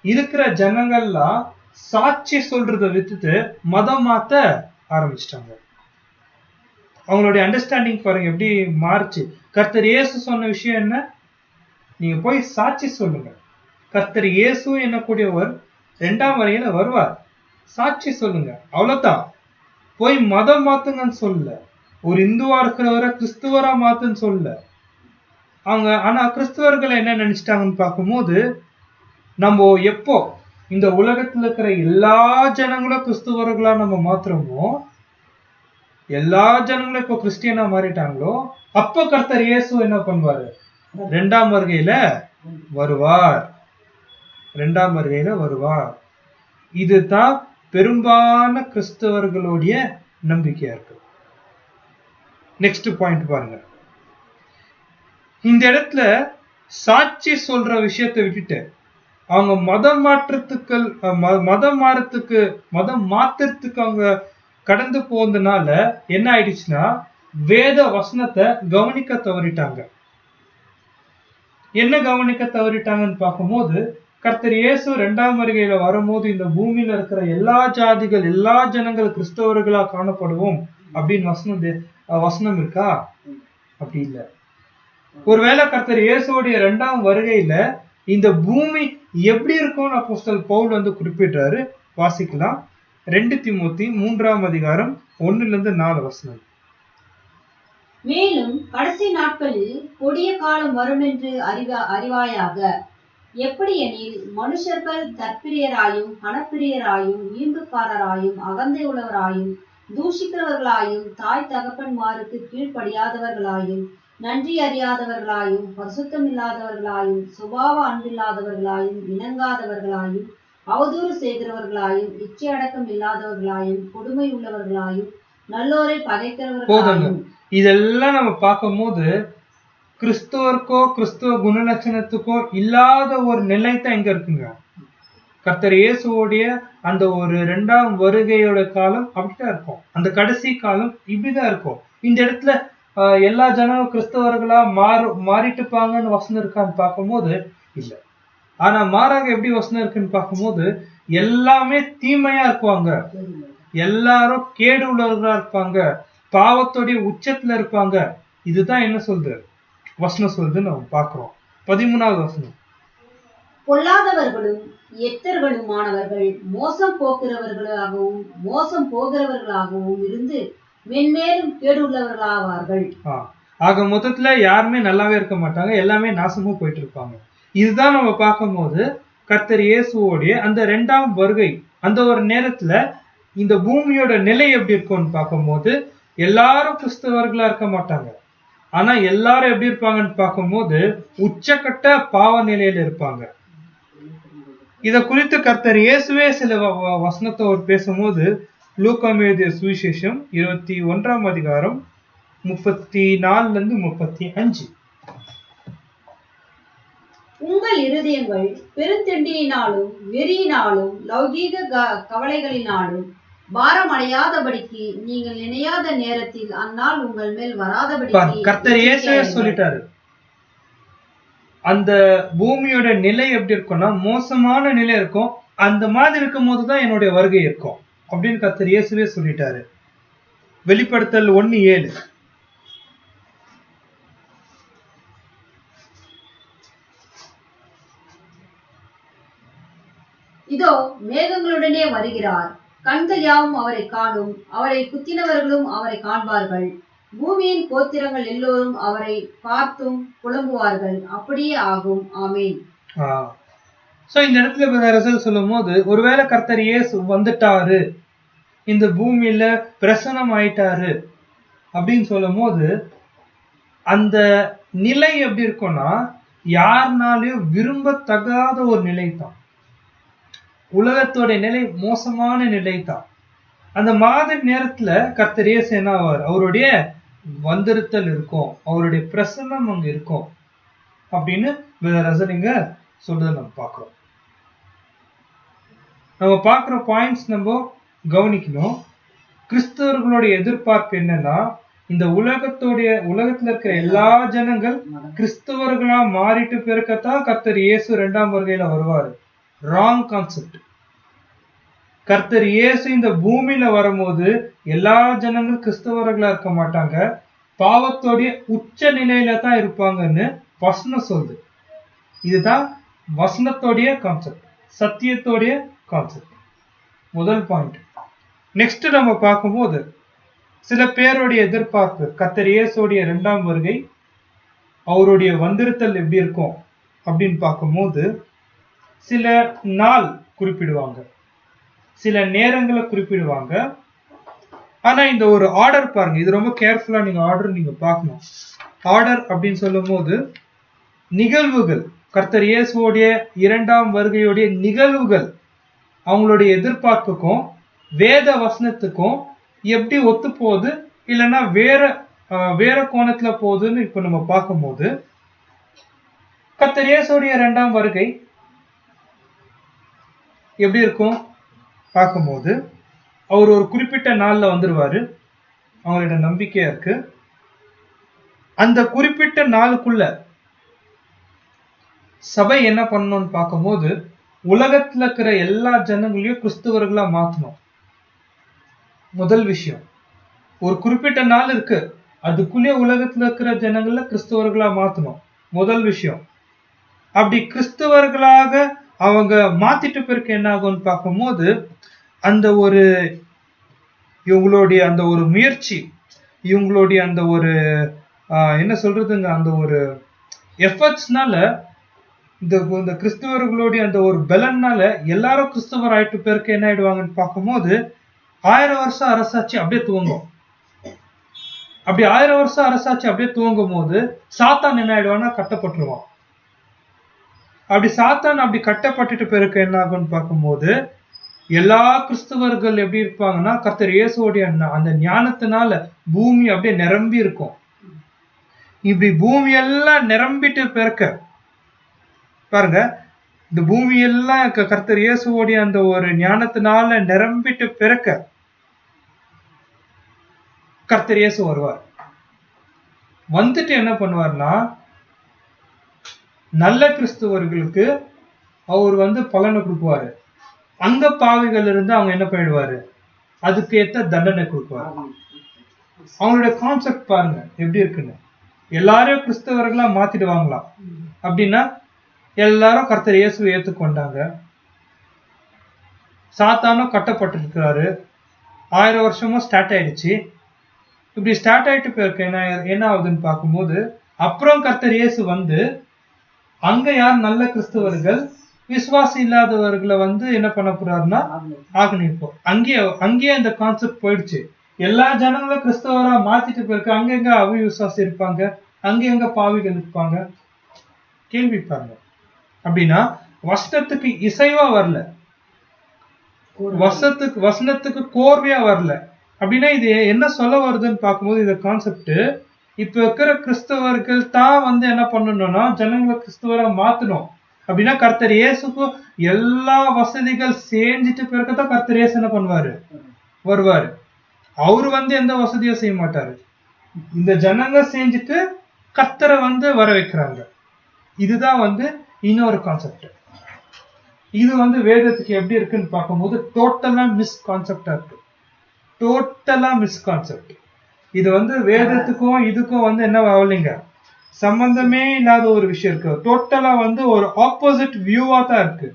இருக்கிற ஜனங்கள்லாம் சாட்சி சொல்றதை விட்டுட்டு மதம் மாத்த ஆரம்பிச்சிட்டாங்க. அவங்களுடைய அண்டர்ஸ்டாண்டிங் பாருங்க எப்படி மாறுச்சு. கர்த்தர் இயேசு சொன்ன விஷயம் என்ன, நீங்க போய் சாட்சி சொல்லுங்க. கர்த்தர் இயேசு என்னக்கூடியவர் 2ஆம் வருகையில வருவார், சாட்சி சொல்லுங்க, அவ்வளவுதான். போய் மதம் மாத்துங்கன்னு சொல்லல, ஒரு இந்துவா இருக்கிறவரை கிறிஸ்துவரா மாத்துன்னு சொல்லல அவங்க. ஆனா கிறிஸ்துவர்கள் என்ன நினைச்சிட்டாங்கன்னு பார்க்கும்போது, நம்ம எப்போ இந்த உலகத்துல இருக்கிற எல்லா ஜனங்களும் கிறிஸ்துவர்களா நம்ம மாத்துறோமோ, எல்லா ஜனங்களும் இப்போ கிறிஸ்டியனா மாறிட்டாங்களோ, அப்போ கர்த்தர் இயேசு என்ன பண்ணுவாரு, 2ஆம் வருகையில வருவார், 2ஆம் வருகையில வருவார். இதுதான் பெரும்பாலான கிறிஸ்தவர்களுடைய நம்பிக்கையா இருக்கு. நெக்ஸ்ட் பாயிண்ட் பாருங்க. இந்த இடத்துல சாட்சி சொல்ற விஷயத்தை விட்டுட்டு அவங்க மதம் மாற்றத்துக்கு அவங்க கடந்து போனதுனால என்ன ஆயிடுச்சுன்னா வேத வசனத்தை கவனிக்க தவறிட்டாங்க. என்ன கவனிக்க தவறிட்டாங்கன்னு பார்க்கும்போது கர்த்தர் இயேசு 2ஆம் வருகையில வரும்போது இந்த பூமியில இருக்கிற எல்லா ஜாதிகள் எல்லா ஜனங்கள் கிறிஸ்தவர்களா காணப்படுவோம் அப்படின்னு வசனம் இருக்கா? அப்படி இல்ல. ஒருவேளை கர்த்தர் இயேசுடைய 2ஆம் வருகையில இந்த பூமி எப்படி இருக்கும்னு அப்போஸ்தலன் பவுல் குறிப்பிடுறாரு. வாசிக்கலாம். 2 தீமோத்தி 3ஆம் அதிகாரம் 1-4 வசனம். மேலும் கடைசி நாட்களில் கொடிய காலம் வரும் என்று அறிவாயாக. எப்படி எனில் மனுஷர்கள் தற்பிரியராயும் பணப்பிரியராயும் வீம்புக்காரராயும் அகந்தை உள்ளவராயும் தூஷிக்கிறவர்களாயும் தாய் தகப்பன்மாருக்கு கீழ்ப்படியாதவர்களாயும் நன்றி அறியாதவர்களாயும் பரிசுத்தம் இல்லாதவர்களாயும் சுபாவ அன்பில்லாதவர்களாயும் இணங்காதவர்களாயும் அவதூறு செய்கிறவர்களாயும் இச்சை அடக்கம் இல்லாதவர்களாயும் கொடுமை உள்ளவர்களாயும் நல்லோரை பகைக்கிறவர்களாயும். இதெல்லாம் நம்ம பார்க்கும் போது கிறிஸ்துவருக்கோ கிறிஸ்துவ குணலட்சணத்துக்கோ இல்லாத ஒரு நிலை தான் எங்க இருக்குங்க. கர்த்தர் இயேசுவோடைய அந்த ஒரு 2ஆம் வருகையோட காலம் அப்படிதான் இருக்கும். அந்த கடைசி காலம் இப்படிதான் இருக்கும். இந்த இடத்துல எல்லா ஜனங்களும் கிறிஸ்தவர்களா மாறிட்டுப்பாங்கன்னு வசனம் இருக்கான்னு பார்க்கும்போது இல்ல. ஆனா மாறாக எப்படி வசனம் இருக்குன்னு பார்க்கும்போது எல்லாமே தீமையா இருக்குவாங்க, எல்லாரும் கேடு உள்ளவர்களா இருப்பாங்க, பாவத்துடைய உச்சத்துல இருப்பாங்க. இதுதான் என்ன சொல்றது வசனம் சொல்றது நம்ம பார்க்கிறோம். 13வது வசனம். பொல்லாதவர்களும் எத்தர்களுமானவர்கள் மோசம் போகிறவர்களாகவும் இருந்து மென்மேலும் கேடுள்ளவர்களாவார்கள். ஆக மொத்தத்துல யாருமே நல்லாவே இருக்க மாட்டாங்க, எல்லாமே நாசமும் போயிட்டு இருப்பாங்க. இதுதான் நம்ம பார்க்கும்போது கர்த்தர் இயேசுவோடைய அந்த 2ஆம் வருகை அந்த ஒரு நேரத்துல இந்த பூமியோட நிலை எப்படி இருக்கும்னு பார்க்கும்போது எல்லாரும் கிறிஸ்தவர்களா இருக்க மாட்டாங்க. ஆனா எல்லாரும் எப்படி இருப்பாங்கன்னு பார்க்கும்போது உச்சக்கட்ட பாவ நிலையில இருப்பாங்க. இத குறித்து கர்த்தர் இயேசுவே சில வசனத்தை பேசும்போது லூக்கா எழுதிய சுவிசேஷம் 21ஆம் அதிகாரம் 34-35. உங்கள் இருதயங்கள் பெருந்தெண்டியினாலும் வெறியினாலும் லௌகீக கவலைகளினாலும் பாரமடையாதபடிக்கு நீங்கள் நினையாத நேரத்தில் அந்நாள் உங்கள் மேல் வராதபடிக்கு கர்த்தர் இயேசுவே சொல்லிட்டாரு. அந்த பூமியோட நிலை எப்படி இருக்கும்னா மோசமான நிலை இருக்கும். அந்த மாதிரி இருக்கும் போதுதான் என்னுடைய வருகை இருக்கும் அப்படின்னு கர்த்தர் இயேசுவே சொல்லிட்டாரு. வெளிப்படுத்தல் 1:7. இதோ மேகங்களுடனே வருகிறார், கண்கள் யாவும் அவரை காணும், அவரை குத்தினவர்களும் அவரை காண்பார்கள், பூமியின் கோத்திரங்கள் எல்லோரும் அவரை பார்த்தும் புலம்புவார்கள். அப்படியே ஆகும். ஆமீன். இந்த இடத்துல சொல்லும் போது ஒருவேளை கர்த்தர் இயேசு வந்துட்டாரு, இந்த பூமியில பிரசனம் ஆயிட்டாரு அப்படின்னு சொல்லும் போது அந்த நிலை எப்படி இருக்கும்னா யாருனாலையும் விரும்பத்தகாத ஒரு நிலை தான். உலகத்தோட நிலை மோசமான நிலை தான். அந்த மாதிரி நேரத்துல கர்த்தர் இயேசு என்ன ஆவார்? அவருடைய வந்திருத்தல் இருக்கும், அவருடைய பிரசன்னம் அங்க இருக்கும் அப்படின்னு ரசனிங்க சொல்றதை நம்ம பார்க்கிறோம். நம்ம பார்க்கிற பாயிண்ட்ஸ் நம்ம கவனிக்கணும். கிறிஸ்தவர்களுடைய எதிர்பார்ப்பு என்னன்னா இந்த உலகத்துல இருக்கிற எல்லா ஜனங்கள் கிறிஸ்தவர்களா மாறிட்டு பிறக்கத்தான் கர்த்தர் இயேசு 2ஆம் வருகையில வருவாரு. Wrong concept. கர்த்தர் இயேசு இந்த பூமியில வரும்போது எல்லா ஜனங்களும் கிறிஸ்தவர்களா இருக்க மாட்டாங்க, பாவத்தோடைய உச்ச நிலையில தான் இருப்பாங்கன்னு வசனம் சொல்லுது. இதுதான் வசனத்தோடைய கான்செப்ட், சத்தியத்தோடைய கான்செப்ட். முதல் பாயிண்ட். நெக்ஸ்ட் நம்ம பார்க்கும்போது சில பேருடைய எதிர்பார்ப்பு கர்த்தர் இயேசுடைய 2ஆம் வருகை, அவருடைய வந்திருத்தல் எப்படி இருக்கும் அப்படின்னு பார்க்கும்போது சில நாள் குறிப்பிடுவாங்க, சில நேரங்களை குறிப்பிடுவாங்க. ஆனா இந்த ஒரு ஆர்டர் பாருங்க, இது ரொம்ப கேர்ஃபுல்லா நீங்க பார்க்கணும். ஆர்டர் அப்படின்னு சொல்லும் போது நிகழ்வுகள், கர்த்தர் இயேசுவோடைய 2ஆம் வருகையுடைய நிகழ்வுகள் அவங்களுடைய எதிர்பார்ப்புக்கும் வேத வசனத்துக்கும் எப்படி ஒத்து போகுது இல்லைன்னா வேற கோணத்துல போகுதுன்னு இப்ப நம்ம பார்க்கும்போது, கர்த்தர் இயேசுடைய 2ஆம் வருகை எப்படி இருக்கும் பார்க்கும்போது, அவர் ஒரு குறிப்பிட்ட நாள்ல வந்துருவாரு. அவங்களோட நம்பிக்கையா இருக்கு. அந்த குறிப்பிட்ட நாளுக்குள்ள சபை என்ன பண்ணணும்னு பார்க்கும்போது, உலகத்துல இருக்கிற எல்லா ஜனங்களையும் கிறிஸ்துவர்களா மாத்தணும். முதல் விஷயம், ஒரு குறிப்பிட்ட நாள் இருக்கு, அதுக்குள்ளே உலகத்துல இருக்கிற ஜனங்கள கிறிஸ்துவர்களா மாத்தணும். முதல் விஷயம். அப்படி கிறிஸ்துவர்களாக அவங்க மாத்திட்டு பிறகு என்ன ஆகும்னு பார்க்கும்போது, அந்த ஒரு இவங்களுடைய அந்த ஒரு முயற்சி, இவங்களுடைய அந்த ஒரு என்ன சொல்றதுங்க, அந்த ஒரு எஃபர்ட்ஸ்னால, இந்த கிறிஸ்துவர்களுடைய அந்த ஒரு பலன்னால எல்லாரும் கிறிஸ்துவர் ஆயிட்டு பிறகு என்ன ஆயிடுவாங்கன்னு பார்க்கும்போது, 1000 வருஷம் அரசாட்சி அப்படியே துவங்கும். அப்படி 1000 வருஷம் அரசாட்சி அப்படியே துவங்கும் போது சாத்தான் என்ன ஆயிடுவான்னா கட்டப்பட்டுருவான். அப்படி சாத்தான் அப்படி கட்டப்பட்டுட்டு பிறகு என்ன ஆகும்னு பார்க்கும்போது, எல்லா கிறிஸ்தவர்கள் எப்படி இருப்பாங்கன்னா, கர்த்தர் இயேசுவோடைய அந்த ஞானத்தினால பூமி அப்படியே நிரம்பி இருக்கும். இப்படி பூமி எல்லாம் நிரம்பிட்டு பிறக்க பாருங்க, இந்த பூமி எல்லாம் கர்த்தர் இயேசுவோடைய அந்த ஒரு ஞானத்தினால நிரம்பிட்டு பிறக்க கர்த்தர் இயேசு வருவார். வந்துட்டு என்ன பண்ணுவார்னா, நல்ல கிறிஸ்துவர்களுக்கு அவர் பலனை கொடுக்குவாரு. அந்த பாவிகள் இருந்து அவங்க என்ன பண்ணிடுவாரு, அதுக்கு ஏத்த தண்டனை கொடுக்குவாரு. அவங்களுடைய கான்செப்ட் பாருங்க எப்படி இருக்குன்னு. எல்லாரும் கிறிஸ்தவர்களா மாத்திடுவாங்களாம். அப்படின்னா எல்லாரும் கர்த்தர் இயேசுவை ஏற்றுக்கொண்டாங்க. சாத்தானும் கட்டப்பட்டிருக்கிறாரு. 1000 வருஷமும் ஸ்டார்ட் ஆயிடுச்சு. இப்படி ஸ்டார்ட் ஆயிட்டு போயிருக்கு. என்ன ஆகுதுன்னு பார்க்கும்போது, அப்புறம் கர்த்தர் இயேசு வந்து அங்க யார் நல்ல கிறிஸ்தவர்கள் விசுவாசி இல்லாதவர்களை என்ன பண்ண போறாருன்னா ஆகணிப்போம். அங்கேயே அந்த கான்செப்ட் போயிடுச்சு. எல்லா ஜனங்களும் கிறிஸ்தவரா மாத்திட்டு போயிருக்கு. அங்க எங்க அவிசுவாசி இருப்பாங்க, அங்க எங்க பாவிகள் இருப்பாங்க? கேள்வி பாருங்க. அப்படின்னா வசனத்துக்கு இசைவா வரல, வசனத்துக்கு கோர்வையா வரல. அப்படின்னா இது என்ன சொல்ல வருதுன்னு பார்க்கும்போது, இந்த கான்செப்ட் இப்ப இருக்கிற கிறிஸ்தவர்கள் தான் என்ன பண்ணணும்னா ஜனங்களை கிறிஸ்தவரா மாத்தணும். அப்படின்னா கர்த்தர் இயேசுக்கும் எல்லா வசதிகள் செஞ்சுட்டு பிறகுதான் கர்த்தர் இயேசு என்ன பண்ணுவாரு, வருவாரு. அவரு எந்த வசதியும் செய்ய மாட்டாரு. இந்த ஜனங்க செஞ்சுட்டு கர்த்தரை வர வைக்கிறாங்க. இதுதான் இன்னொரு கான்செப்ட். இது வேதத்துக்கு எப்படி இருக்குன்னு பார்க்கும்போது டோட்டலா மிஸ் கான்செப்டா இருக்கு. டோட்டலா மிஸ் கான்செப்ட். இது வேதத்துக்கும் இதுக்கும் என்ன ஆகலைங்க, சம்பந்தமே இல்லாத ஒரு விஷயம் இருக்கு. டோட்டலா ஒரு ஆப்போசிட் வியூவா தான் இருக்கு.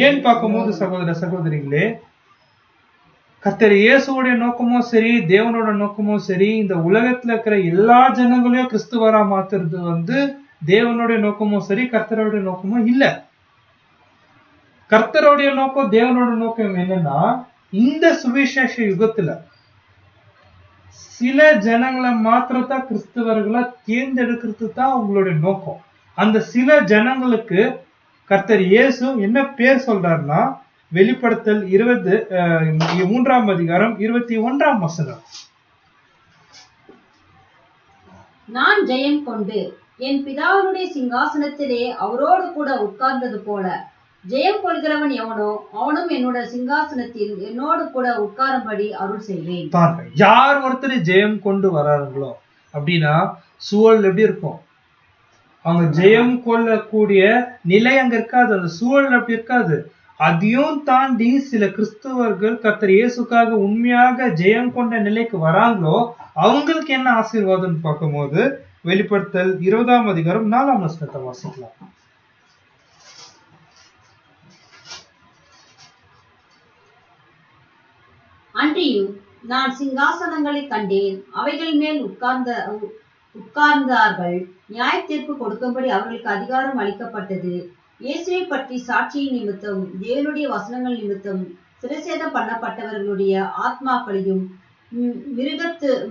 ஏன்னு பார்க்கும்போது சகோதர சகோதரிகளே, கர்த்தர் இயேசுவோடைய நோக்கமும் சரி, தேவனோட நோக்கமும் சரி, இந்த உலகத்துல இருக்கிற எல்லா ஜனங்களையும் கிறிஸ்துவரா மாத்துறது தேவனுடைய நோக்கமும் சரி, கர்த்தருடைய நோக்கமும் இல்ல. கர்த்தருடைய நோக்கம், தேவனோட நோக்கம் என்னன்னா, இந்த சுவிசேஷ யுகத்துல சில ஜனங்களை மாத்திரத்தான் கிறிஸ்தவர்களை தேர்ந்தெடுக்கிறது தான் உங்களுடைய நோக்கம். அந்த சில ஜனங்களுக்கு கர்த்தர் இயேசு என்ன பேர் சொல்றாருன்னா, வெளிப்படுத்தல் 3ஆம் அதிகாரம் 21ஆம் வசனம். நான் ஜெயம் கொண்டு என் பிதாவுடைய சிங்காசனத்திலே அவரோடு கூட உட்கார்ந்தது போல ஜெயம் கொள்கிறவன் எவனோ அவனும் என்னோட சிங்காசனத்தில் என்னோடு கூட உட்காரும்படி அருள் செய்வேன். யார் ஒருத்தர் ஜெயம் கொண்டு வராங்களோ அப்படின்னா சூழல் எப்படி இருக்கும், அவங்க ஜெயம் கொள்ளக்கூடிய நிலை அங்க இருக்காது, அந்த சூழல் அப்படி இருக்காது. அதையும் தாண்டி சில கிறிஸ்தவர்கள் கர்த்தர் இயேசுக்காக உண்மையாக ஜெயம் கொண்ட நிலைக்கு வராங்களோ அவங்களுக்கு என்ன ஆசீர்வாதம் பார்க்கும்போது, வெளிப்படுத்தல் 20ஆம் அதிகாரம் 4ஆம் வசனத்தை வாசிக்கலாம். அன்றியும் நான் சிங்காசனங்களை கண்டேன், அவைகள் மேல் உட்கார்ந்தார்கள். நியாய தீர்ப்பு கொடுக்கும்படி அவர்களுக்கு அதிகாரம் அளிக்கப்பட்டது. இயேசுவை பற்றி சாட்சியின் நிமித்தம், தேவனுடைய வசனங்கள் நிமித்தம் சிரசேதம் பண்ணப்பட்டவர்களுடைய ஆத்மாக்களையும்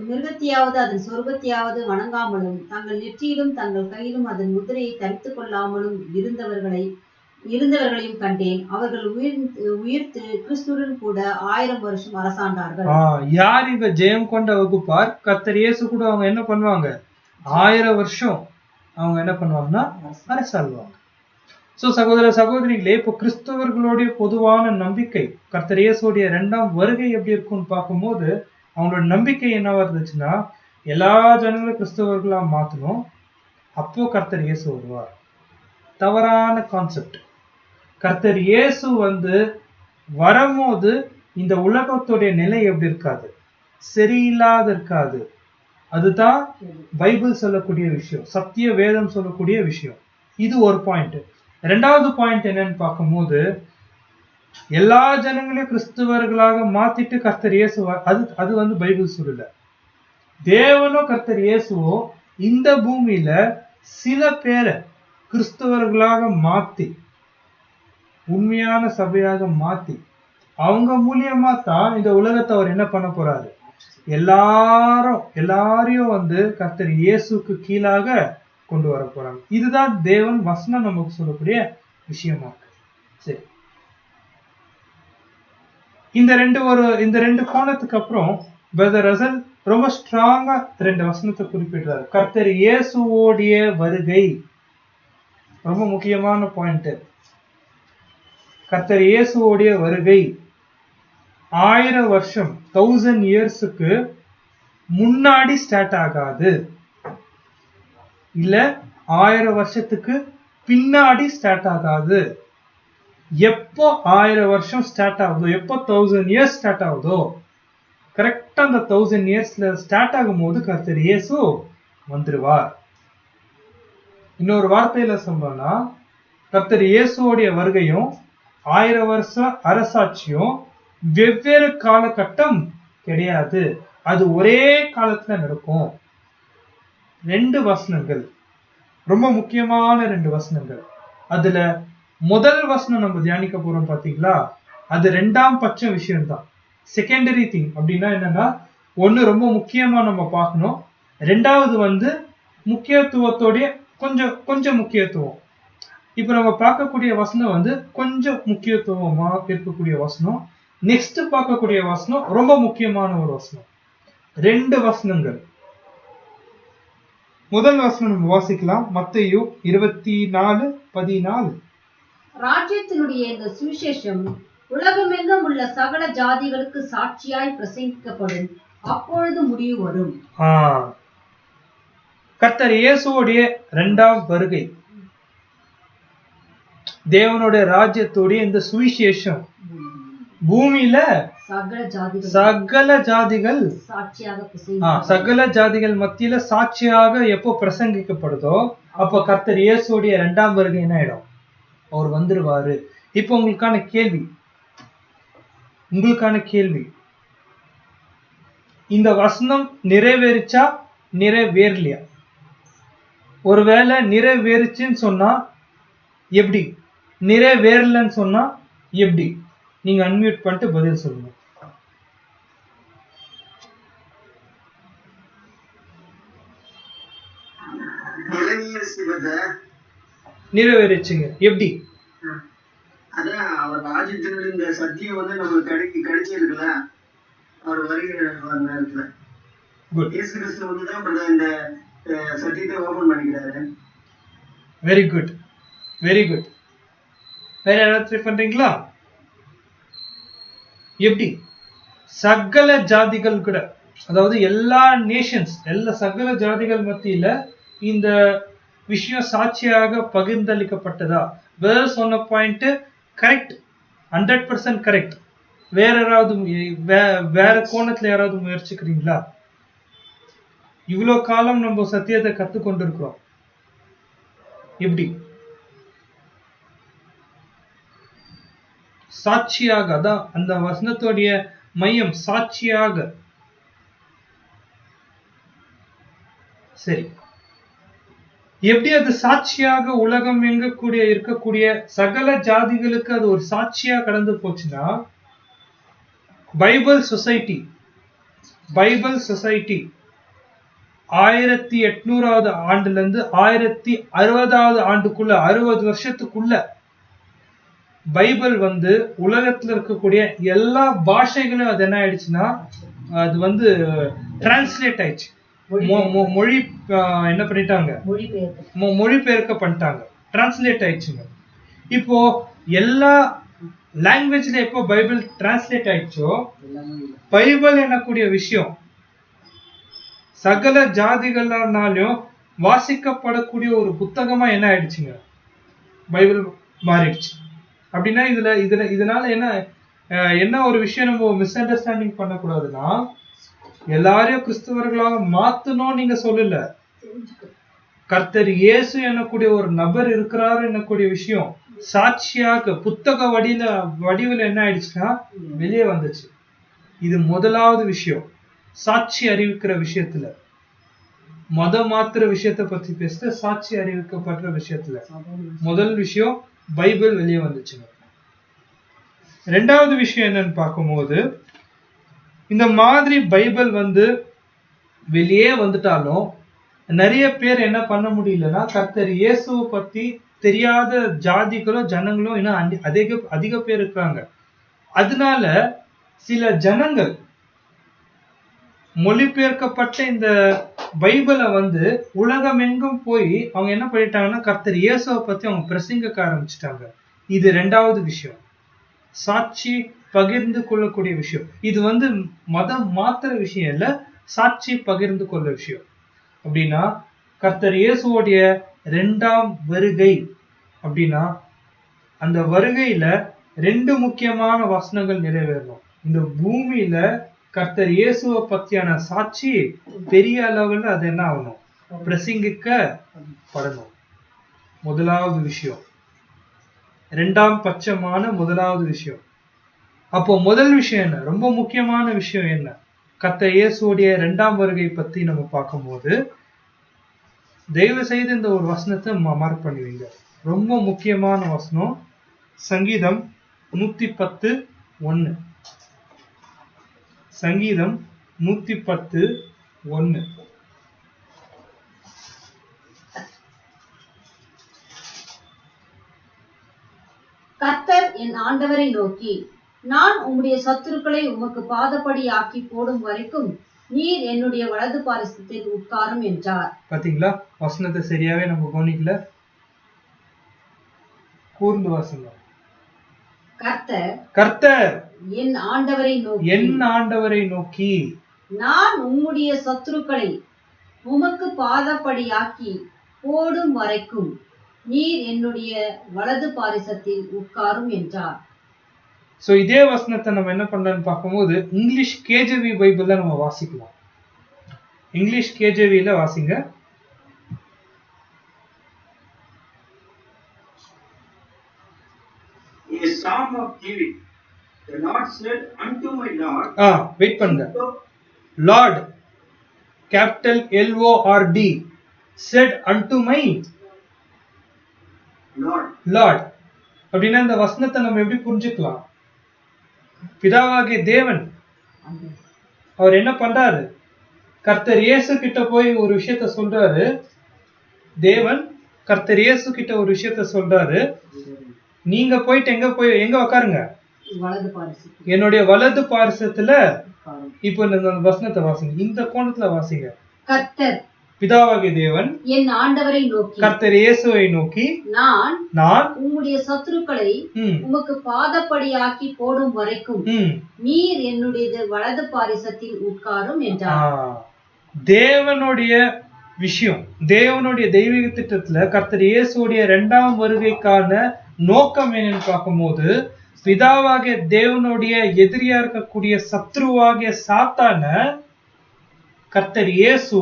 மிருகத்தையாவது அதன் சொர்க்கத்தையாவது வணங்காமலும் தங்கள் நெற்றியிலும் தங்கள் கையிலும் அதன் முதிரையை தரித்துக் கொள்ளாமலும் இருந்தவர்களை இருந்தவர்களையும் கண்டேன். அவர்கள் உயிர்த்து கிறிஸ்துவுடன் கூட 1000 வருஷம் அரசாண்டார்கள். யார் இவ ஜெயம் கொண்ட வகுப்பார்? கர்த்தர் இயேசு கூட அவங்க என்ன பண்ணுவாங்க? 1000 வருஷம் அவங்க என்ன பண்ணுவாங்கன்னா அரசாள்வாங்க. சோ சகோதர சகோதரிகளே, இப்போ கிறிஸ்தவர்களுடைய பொதுவான நம்பிக்கை கர்த்தர் இயேசுடைய 2ஆம் வருகை எப்படி இருக்கும்னு பார்க்கும்போது அவங்களோட நம்பிக்கை என்னவா இருந்துச்சுன்னா, எல்லா ஜனங்களும் கிறிஸ்தவர்களா மாத்தணும், அப்போ கர்த்தர் இயேசு வருவார். தவறான கான்செப்ட். கர்த்தர் இயேசு வரும்போது இந்த உலகத்துடைய நிலை எப்படி இருக்காது? சரியில்லாத இருக்காது. அதுதான் பைபிள் சொல்லக்கூடிய விஷயம், சத்திய வேதம் சொல்லக்கூடிய விஷயம். இது ஒரு பாயிண்ட். 2வது பாயிண்ட் என்னன்னு பார்க்கும்போது, எல்லா ஜனங்களையும் கிறிஸ்தவர்களாக மாத்திட்டு கர்த்தர் இயேசு அது பைபிள் சொல்லல. தேவனோ கர்த்தர் இயேசுவோ இந்த பூமியில சில பேரை கிறிஸ்தவர்களாக மாத்தி உண்மையான சபையாக மாத்தி அவங்க மூலியமா தான் இந்த உலகத்தை அவர் என்ன பண்ண போறாரு? எல்லாரையும் கர்த்தர் இயேசுக்கு கீழாக கொண்டு வர போறாங்க. இதுதான் தேவன் வசனம் நமக்கு சொல்லக்கூடிய விஷயமா இருக்கு. சரி, இந்த ரெண்டு கோணத்துக்கு அப்புறம் பிரதர் ரசல் ரொம்ப ஸ்ட்ராங்கா 2 வசனத்தை குறிப்பிடுறாரு. கர்த்தர் இயேசுவோடைய வருகை ரொம்ப முக்கியமான பாயிண்ட். கர்த்தர் இயேசுவோடைய வருகை 1000 வருஷம் 1000 இயர்ஸுக்கு முன்னாடி ஸ்டார்ட் ஆகாது, இல்ல 1000 வருஷத்துக்கு பின்னாடி ஸ்டார்ட் ஆகாது. எப்போ 1000 வருஷம் ஸ்டார்ட் ஆகுதோ, எப்போ 1000 இயர்ஸ் ஸ்டார்ட் ஆகுதோ, கரெக்டா அந்த 1000 இயர்ஸ்ல ஸ்டார்ட் ஆகும் போது கர்த்தர் இயேசு வந்துருவார். இன்னொரு வார்த்தையில சொல்லணும்னா, கர்த்தர் இயேசுவோடைய வருகையும் 1000 வருஷம் அரசாட்சியும் வெவ்வேறு காலகட்டம் கிடையாது, அது ஒரே காலத்துல நடக்கும். 2 வசனங்கள், ரொம்ப முக்கியமான 2 வசனங்கள். அதுல முதல் வசனம் நம்ம தியானிக்க போறோம் பாத்தீங்களா, அது 2ஆம் பட்ச விஷயம்தான். செகண்டரி திங் அப்படின்னா என்னன்னா, ஒண்ணு ரொம்ப முக்கியமா நம்ம பார்க்கணும், 2வது முக்கியத்துவத்தோடைய கொஞ்சம் முக்கியத்துவம். இப்ப நம்ம பார்க்கக்கூடிய வசனம் கொஞ்சம் முக்கியத்துவமா இருக்கக்கூடிய வசனம். நெக்ஸ்ட் பார்க்கக்கூடிய வசனம் ரொம்ப முக்கியமான ஒரு வசனம். 2 வசனங்கள். முதல் வசனம் நம்ம வாசிக்கலாம். மத்தேயு 24:14. ராஜ்யத்தினுடைய இந்த சுவிசேஷம் உலகமெங்கும் உள்ள சகல ஜாதிகளுக்கு சாட்சியாய் பிரசங்கிக்கப்படும், அப்பொழுது முடிவு வரும். கர்த்தர் இயேசுவோடைய 2ஆம் வருகை, தேவனுடைய ராஜ்யத்துடைய இந்த சுவிசேஷம் பூமியில சகல ஜாதிகள் மத்தியில சாட்சியாக எப்போ பிரசங்கிக்கப்படுதோ அப்போ கர்த்தர் இயேசுடைய 2ஆம் வருகை என்ன ஆயிடும்? அவர் வந்துருவாரு. இப்போ உங்களுக்கான கேள்வி, இந்த வசனம் நிறைவேறிச்சா நிறைவேறலையா? ஒருவேளை நிறைவேறிச்சுன்னு சொன்னா எப்படி, நிறைவேறலன்னு சொன்னா எப்படி? நீங்க அன்மியூட் பண்ணிட்டு பதில் சொல்லுங்க. நிறைவேறிச்சுங்க. எப்படி? அதான் அவர் ராஜ்யத்தினுடைய இந்த சத்தியம் நமக்கு கிடைச்சிருக்குல்ல, அவர் வருகிற நேரத்துல இயேசு கிறிஸ்து தான் இந்த சத்தியத்தை ஓபன் பண்ணிக்கிறாரு. Very good. வேற யாராவது பண்றீங்களா? எப்படி? சகல ஜாதிகள் கூட, அதாவது எல்லா நேஷன்ஸ், சகல ஜாதிகள் மத்தியில இந்த விஷயம் சாட்சியாக பகிர்ந்தளிக்கப்பட்டதா? வேற சொன்ன பாயிண்ட் கரெக்ட், 100% கரெக்ட். வேற யாராவது வேற கோணத்துல யாராவது முயற்சிக்கிறீங்களா? இவ்வளவு காலம் நம்ம சத்தியத்தை கத்துக்கொண்டிருக்கிறோம், எப்படி? சாட்சியாக, அதான் அந்த வசனத்துடைய மையம், சாட்சியாக. சரி, எப்படி அது சாட்சியாக உலகம் எங்கக்கூடிய இருக்கக்கூடிய சகல ஜாதிகளுக்கு அது ஒரு சாட்சியா கடந்து போச்சுன்னா, பைபிள் சொசைட்டி 1800வது ஆண்டுல இருந்து 1060வது ஆண்டுக்குள்ள 60 வருஷத்துக்குள்ள பைபிள் வந்து உலகத்துல இருக்கக்கூடிய எல்லா பாஷைகளும் அது என்ன ஆயிடுச்சுன்னா அது வந்து டிரான்ஸ்லேட் ஆயிடுச்சு. மொழி என்ன பண்ணிட்டாங்க, மொழிபெயர்க்க பண்ணிட்டாங்க, டிரான்ஸ்லேட் ஆயிடுச்சுங்க. இப்போ எல்லா லாங்குவேஜ்ல எப்போ பைபிள் டிரான்ஸ்லேட் ஆயிடுச்சோ, பைபிள் என்னக்கூடிய விஷயம் சகல ஜாதிகளாலும் வாசிக்கப்படக்கூடிய ஒரு புத்தகமா என்ன ஆயிடுச்சுங்க, பைபிள் மாறிடுச்சு. அப்படின்னா இதனால என்ன ஒரு விஷயம் நம்ம மிஸ் அண்டர்ஸ்டாண்டிங் பண்ணக்கூடாதுன்னா, எல்லாரையும் கிறிஸ்தவர்களாக மாத்தணும் நீங்க சொல்லல. கர்த்தர் இயேசு என்னக்கூடிய ஒரு நபர் இருக்கிறாரு என்னக்கூடிய விஷயம் சாட்சியாக புத்தக வடிவில் என்ன ஆயிடுச்சுன்னா வெளியே வந்துச்சு. இது முதலாவது விஷயம். சாட்சி அறிவிக்கிற விஷயத்துல, மதம் மாத்திர விஷயத்தை பத்தி பேச, சாட்சி அறிவிக்கப்படுற விஷயத்துல முதல் விஷயம் பைபிள் வெளியே வந்துச்சுங்க. ரெண்டாவது விஷயம் என்னன்னு பார்க்கும்போது, இந்த மாதிரி பைபிள் வந்து வெளியே வந்துட்டாலும் நிறைய பேர் என்ன பண்ண முடியலன்னா, கர்த்தர் இயேசுவை பத்தி தெரியாத ஜாதிகளோ ஜனங்களோ இன்னும் அதிக பேர் இருக்காங்க. அதனால சில ஜனங்கள் மொழிபெயர்க்கப்பட்ட இந்த பைபிளை வந்து உலகம் எங்கும் போய் அவங்க என்ன பண்ணிட்டாங்கன்னா, கர்த்தர் இயேசுவை பத்தி அவங்க பிரசங்கிக்க ஆரம்பிச்சிட்டாங்க. இது ரெண்டாவது விஷயம், சாட்சி பகிர்ந்து கொள்ளக்கூடிய விஷயம். இது வந்து மதம் மாத்திர விஷயம் இல்ல, சாட்சி பகிர்ந்து கொள்ள விஷயம். அப்படின்னா கர்த்தர் இயேசுவோடைய இரண்டாம் வருகை அப்படின்னா, அந்த வருகையில ரெண்டு முக்கியமான வசனங்கள் நிறைவேறணும். இந்த பூமியில கர்த்தர் இயேசுவை பத்தியான சாட்சி பெரிய அளவுல அது என்ன ஆகணும், பிரசங்கிக்கப்படணும். முதலாவது விஷயம், இரண்டாம் பட்சமான முதலாவது விஷயம். அப்போ முதல் விஷயம் என்ன, ரொம்ப முக்கியமான விஷயம் என்ன, கர்த்தர் இயேசுடைய இரண்டாம் வருகை பத்தி நம்ம பார்க்கும்போது, தயவு செய்து இந்த ஒரு வசனத்தை மார்க் பண்ணுவீங்க. ரொம்ப முக்கியமான வசனம், சங்கீதம் 110:1. சங்கீதம் 110:1. கர்த்தர் என் ஆண்டவரை நோக்கி, நான் உம்முடைய சத்துருக்களை உமக்கு பாதப்படி ஆக்கி போடும் வரைக்கும் நீர் என்னுடைய வலது பாரிசத்தில் உட்காரும் என்றார். பாத்தீங்களா, வசனத்தை சரியாவே நம்ம கவனிக்கல, கூர்ந்து வாசிங்க. கர்த்தர் என் ஆண்டவரை நோக்கி, நான் உம்முடைய சத்துருக்களை உமக்கு பாதப்படியாக்கி போடும் வரைக்கும் நீர் என்னுடைய வலது பாரிசத்தில் உட்காரும் என்றார். சோ இதே வசனத்தை நம்ம என்ன பண்றோம்னு பார்க்கும்போது, இங்கிலீஷ் கேஜேவி பைபிள்ல நம்ம வாசிக்கலாம். இங்கிலீஷ் கேஜேவில வாசிங்க. A psalm of David. The Lord said unto my Lord. Wait பண்ணுங்க. Lord, capital LORD, said unto my Lord. அப்படின்னா இந்த வசனத்தை நம்ம எப்படி புரிஞ்சுக்கலாம்? பிதாவாகிய தேவன் அவர் என்ன பண்றாரு, கர்த்தர் இயேசு கிட்ட போய் ஒரு விஷயத்த சொல்றாரு. தேவன் கர்த்தர் இயேசு கிட்ட ஒரு விஷயத்த சொல்றாரு, நீங்க போயிட்டு எங்க உட்காருங்க, என்னுடைய வலது பாரிசத்துல. இப்போ இந்த வசனத்தை வாசிங்க, இந்த கோணத்துல வாசிங்க. கர்த்தர் பிதாவாகிய தேவன் என் ஆண்டவரை நோக்கி, கர்த்தர் இயேசுவை நோக்கி, நான் உம்முடைய சத்துருக்களை உமக்கு பாதப்படியாக்கி போடும் வரைக்கும் நீர் என்னுடைய வலது பாரிசத்தில் உட்காரும் என்றார். தேவனுடைய விஷயம், தேவனுடைய தெய்வீக திட்டத்துல கர்த்தர் இயேசுடைய இரண்டாம் வருகைக்கான நோக்கம் என்னன்னு பார்க்கும்போது, பிதாவாகிய தேவனுடைய எதிரியா இருக்கக்கூடிய சத்ருவாகிய சாத்தான கர்த்தர் இயேசு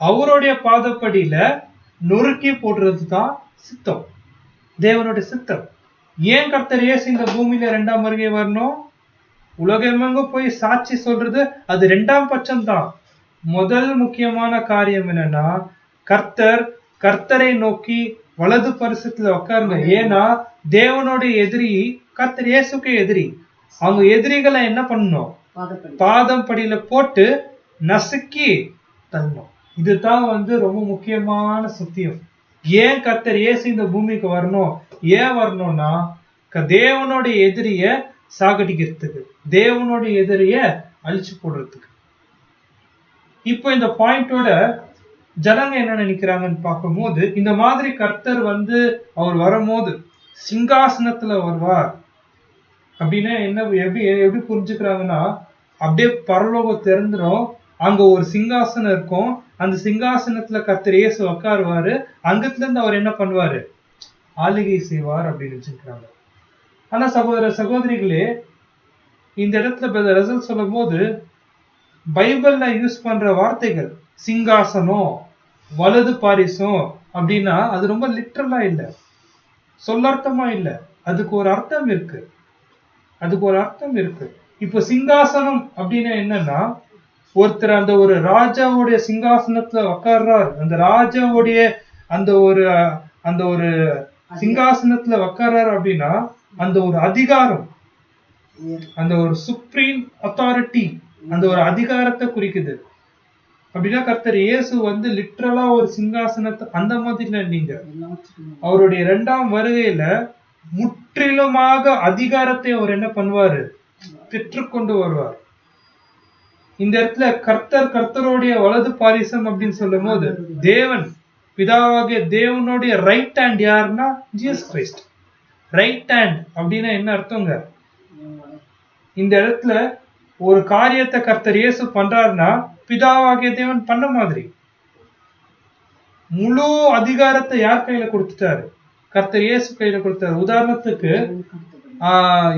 அவருடைய பாதப்படியில நொறுக்கி போடுறதுதான் சித்தம், தேவனுடைய சித்தம். ஏன் கர்த்தர் இயேசு இந்த பூமியில இரண்டாம் வருகை வரணும்? உலகமெங்க போய் சாட்சி சொல்றது அது இரண்டாம் பட்சம் தான். முதல் முக்கியமான காரியம் என்னன்னா, கர்த்தரை நோக்கி வலது பரிசத்துல உட்காருங்க. ஏன்னா தேவனுடைய எதிரி கர்த்தர் இயேசுக்கு எதிரி. அவங்க எதிரிகளை என்ன பண்ணணும், பாதம் படியில போட்டு நசுக்கி தள்ளணும். இதுதான் ரொம்ப முக்கியமான சத்தியம். ஏன் கர்த்தர் இயேசு இந்த பூமிக்கு வரணும்? ஏன் வரணும்னா, தேவனுடைய எதிரிய சாகடிக்கிறதுக்கு, தேவனுடைய எதிரிய அழிச்சு போடுறதுக்கு. இப்போ இந்த பாயிண்டோட ஜனங்க என்ன நினைக்கிறாங்கன்னு பார்க்கும்போது, இந்த மாதிரி கர்த்தர் அவர் வரும்போது சிங்காசனத்துல வருவார் அப்படின்னா என்ன, எப்படி புரிஞ்சுக்கிறாங்கன்னா, அப்படியே பரலோகம் திறந்துடும், அங்க ஒரு சிங்காசனம் இருக்கும், அந்த சிங்காசனத்துல கர்த்தர் இயேசு உட்காருவாரு, அங்கத்துல இருந்து அவர் என்ன பண்ணுவாரு, ஆளுகை செய்வார் அப்படின்னு வச்சுக்கிறாங்க. ஆனா சகோதர சகோதரிகளே, இந்த இடத்துல பிரதர் ரசல் சொல்லும் போது பைபிள்ல யூஸ் பண்ற வார்த்தைகள் சிங்காசனம், வலது பாரிசம் அப்படின்னா அது ரொம்ப லிட்டரலா இல்ல, சொல்லர்த்தமா இல்ல, அதுக்கு ஒரு அர்த்தம் இருக்கு, அதுக்கு ஒரு அர்த்தம் இருக்கு. இப்ப சிங்காசனம் அப்படின்னா என்னன்னா, ஒருத்தர் அந்த ஒரு ராஜாவுடைய சிங்காசனத்துல உட்கார்றார், அந்த ராஜாவுடைய அந்த ஒரு சிங்காசனத்துல உட்கார்றாரு அப்படின்னா அந்த ஒரு அதிகாரம், அந்த ஒரு சுப்ரீம் அத்தாரிட்டி, அந்த ஒரு அதிகாரத்தை குறிக்குது. அப்படின்னா கர்த்தர் இயேசு லிட்டரலா ஒரு சிங்காசனத்தை அந்த மாதிரி நீங்க அவருடைய 2ஆம் வருகையில முற்றிலுமாக அதிகாரத்தை அவர் என்ன பண்ணுவாரு, பெற்றுக்கொண்டு வருவார். இந்த இடத்துல கர்த்தருடைய வலது பாரிசம் அப்படின்னு சொல்லும் போது தேவன் பிதாவாகிய தேவனுடைய ரைட் ஹேண்ட் யாருன்னா ஜீசஸ் கிரைஸ்ட். ரைட் ஹேண்ட் அப்படின்னா என்ன அர்த்தங்க, இந்த இடத்துல ஒரு காரியத்தை கர்த்தர் இயேசு பண்றாருன்னா பிதாவாகிய தேவன் பண்ண மாதிரி முழு அதிகாரத்தை யார் கையில கொடுத்துட்டாரு, கர்த்தர் இயேசு கையில கொடுத்தாரு. உதாரணத்துக்கு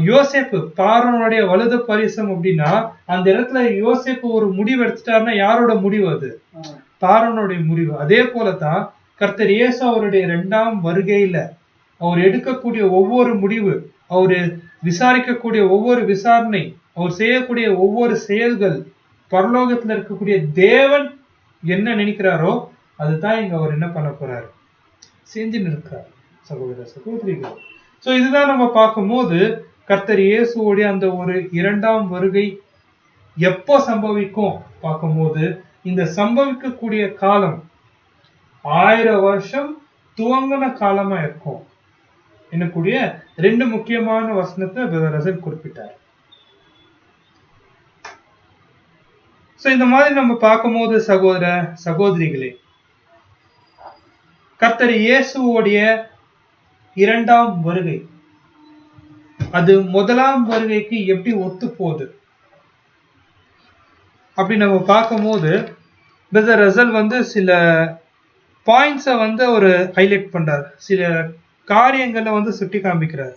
யோசேப்பு பார்வோனுடைய வலது பாரிசம் அப்படின்னா அந்த இடத்துல யோசேப்பு ஒரு முடிவு எடுத்துட்டாருன்னா யாரோட முடிவு அது, பார்வோனுடைய முடிவு. அதே போலதான் கர்த்தர் இயேசு அவருடைய 2ஆம் வருகையில அவர் எடுக்கக்கூடிய ஒவ்வொரு முடிவு, அவரு விசாரிக்கக்கூடிய ஒவ்வொரு விசாரணை, அவர் செய்யக்கூடிய ஒவ்வொரு செயல்கள், பரலோகத்துல இருக்கக்கூடிய தேவன் என்ன நினைக்கிறாரோ அதுதான் இங்க அவர் என்ன பண்ண போறாரு, செஞ்சுன்னு இருக்கிறார். சகோதர சகோதரிகள், சோ இதுதான் நம்ம பார்க்கும்போது கர்த்தர் இயேசுவோடைய அந்த ஒரு 2ஆம் வருகை எப்போ சம்பவிக்கும் பார்க்கும்போது, இந்த சம்பவிக்கக்கூடிய காலம் 1000 வருஷம் துவங்கின காலமா இருக்கும். என்னக்கூடிய 2 முக்கியமான வசனத்தை பிரதர் ரசல் குறிப்பிட்டார். சோ இந்த மாதிரி நம்ம பார்க்கும்போது சகோதர சகோதரிகளே, கர்த்தர் இயேசுவோடைய 2ஆம் வருகை அது 1ஆம் வருகைக்கு எப்படி ஒத்து போகுது அப்படி நம்ம பார்க்கும்போது பிரதர் ரசல் சில பாயிண்ட்ஸை ஒரு ஹைலைட் பண்றார், சில காரியங்களை சுட்டி காமிக்கிறார்.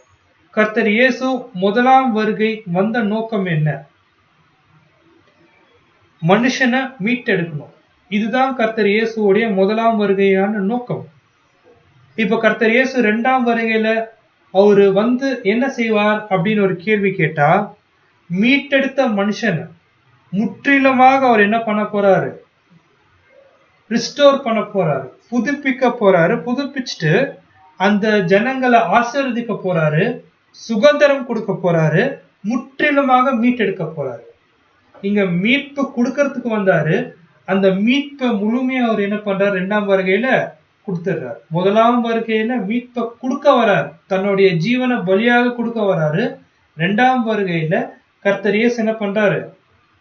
கர்த்தர் இயேசு 1ஆம் வருகை வந்த நோக்கம் என்ன, மனுஷனை மீட்டெடுக்கணும். இதுதான் கர்த்தர் இயேசுவோடைய 1ஆம் வருகையான நோக்கம். இப்ப கர்த்தர் இயேசு 2ஆம் வருகையில அவரு என்ன செய்வார் அப்படின்னு ஒரு கேள்வி கேட்டா, மீட்டெடுத்த மனுஷனை முற்றிலுமாக அவர் என்ன பண்ண போறாரு, ரிஸ்டோர் பண்ண போறாரு, புதுப்பிக்க போறாரு. புதுப்பிச்சுட்டு அந்த ஜனங்களை ஆசீர்வதிக்க போறாரு, சுதந்திரம் கொடுக்க போறாரு, முற்றிலுமாக மீட்டெடுக்க போறாரு. இங்க மீட்பு கொடுக்கறதுக்கு வந்தாரு, அந்த மீட்பை முழுமையா அவர் என்ன பண்றாரு, 2ஆம் வருகையில கொடுத்துடுறாரு. 1ஆம் வருகையில மீட்பை கொடுக்க வராரு, தன்னுடைய ஜீவனை பலியாக கொடுக்க வராரு. 2ஆம் வருகையில கர்த்தர் இயேசு என்ன பண்றாரு,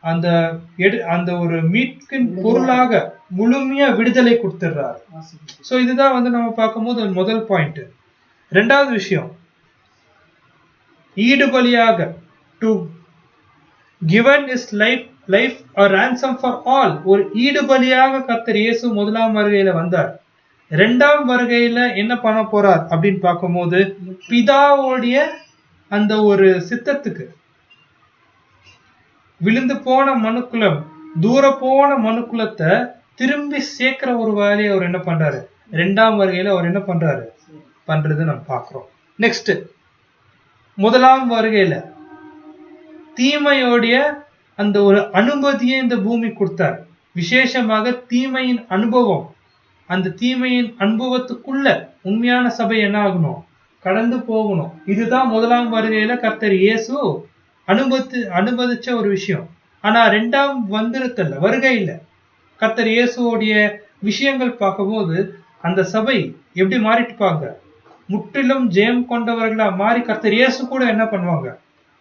அந்த ஒரு மீட்பின் பொருளாக முழுமையா விடுதலை கொடுத்துடுறாரு. சோ இதுதான் நம்ம பார்க்கும்போது முதல் பாயிண்ட். 2வது விஷயம், ஈடு பலியாக to given is life a ransom for all, ஒரு ஈடு பலியாக கர்த்தர் இயேசு 1ஆம் வருகையில வந்தார். 2ஆம் வருகையில என்ன பண்ண போறார் அப்படின்னு பார்க்கும்போது, பிதாவுடைய அந்த ஒரு சித்தத்துக்கு விழுந்து போன மனுக்குலம், தூர போன மனுக்குலத்தை திரும்பி சேர்க்கிற ஒரு வேலையை அவர் என்ன பண்றாரு, 2ஆம் வருகையில அவர் என்ன பண்றது நம்ம பார்க்கிறோம். நெக்ஸ்ட், 1ஆம் வருகையில தீமையோடைய அந்த ஒரு அனுமதியை இந்த பூமி கொடுத்தார். விசேஷமாக தீமையின் அனுபவம், அந்த தீமையின் அனுபவத்துக்குள்ள உண்மையான சபை என்ன ஆகணும், கடந்து போகணும். இதுதான் 1ஆம் வருகையில கர்த்தர் இயேசு அனுமதிச்ச ஒரு விஷயம். ஆனா 2ஆம் வருகையில கர்த்தர் இயேசுவோடைய விஷயங்கள் பார்க்கும்போது அந்த சபை எப்படி மாறிட்டுப்பாங்க, முற்றிலும் ஜெயம் கொண்டவர்களா மாறி கர்த்தர் இயேசு கூட என்ன பண்ணுவாங்க,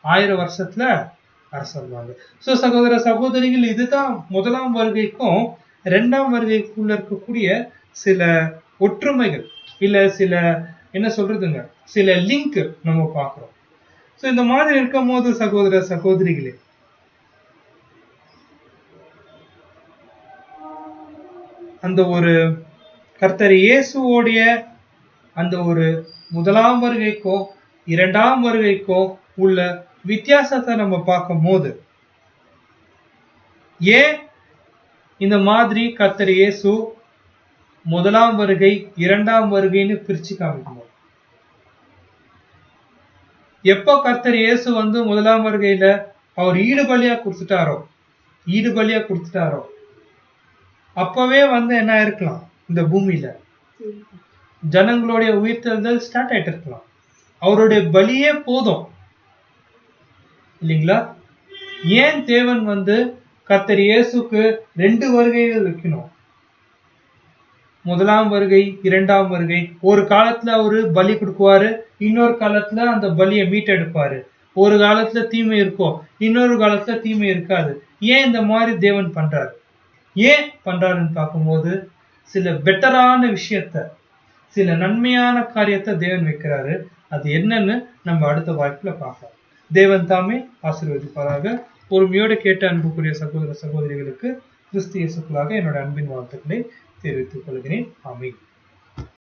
1000 வருஷத்துல அரசாள்வாங்க. சோ சகோதர சகோதரிகள், இதுதான் முதலாம் வருகைக்கும் இரண்டாம் வருகைக்குள்ள இருக்கக்கூடிய சில ஒற்றுமைகள், இல்ல சில என்ன சொல்றதுங்க, சில லிங்க் நம்ம பார்க்கிறோம். சோ இந்த மாதிரி இருக்கும் போது சகோதர சகோதரிகளே, அந்த ஒரு கர்த்தர் இயேசுவோடைய அந்த ஒரு முதலாம் வருகைக்கும் இரண்டாம் வருகைக்கும் உள்ள வித்தியாசத்தை நம்ம பார்க்கும் போது, ஏன் இந்த மாதிரி கர்த்தர் இயேசு முதலாம் வருகை இரண்டாம் வருகைன்னு பிரிச்சு காமிக்கணும்? எப்போ கர்த்தர் இயேசு வந்து முதலாம் வருகையில அவர் ஈடுபலியா கொடுத்துட்டாரோ அப்பவே வந்து என்ன இருக்கலாம், இந்த பூமியில ஜனங்களுடைய உயிர்த்தெழுதல் ஸ்டார்ட் ஆயிட்டு இருக்கலாம். அவருடைய பலியே போதும் இல்லைங்களா? ஏன் தேவன் வந்து கர்த்தர் இயேசுக்கு 2 வருகைகள் வைக்கணும்? முதலாம் வருகை இரண்டாம் வருகை. ஒரு காலத்துல அவரு பலி கொடுக்குவாரு, இன்னொரு காலத்துல அந்த பலியை மீட்டெடுப்பாரு. ஒரு காலத்துல தீமை இருக்கும், இன்னொரு காலத்துல தீமை இருக்காது. ஏன் இந்த மாதிரி தேவன் பண்றாரு? ஏன் பண்றாருன்னு பார்க்கும்போது சில பெட்டரான விஷயத்த, சில நன்மையான காரியத்தை தேவன் வைக்கிறாரு. அது என்னன்னு நம்ம அடுத்த வாய்ப்புல பார்க்கலாம். தேவன் தாமே ஆசீர்வதிப்பாராக. பொறுமையோடு கேட்ட அன்புக்குரிய சகோதர சகோதரிகளுக்கு கிறிஸ்து இயேசுக்குள்ளாக என்னோட அன்பின் வாழ்த்துக்களை தெரிவித்துக் கொள்கிறேன். ஆமென்.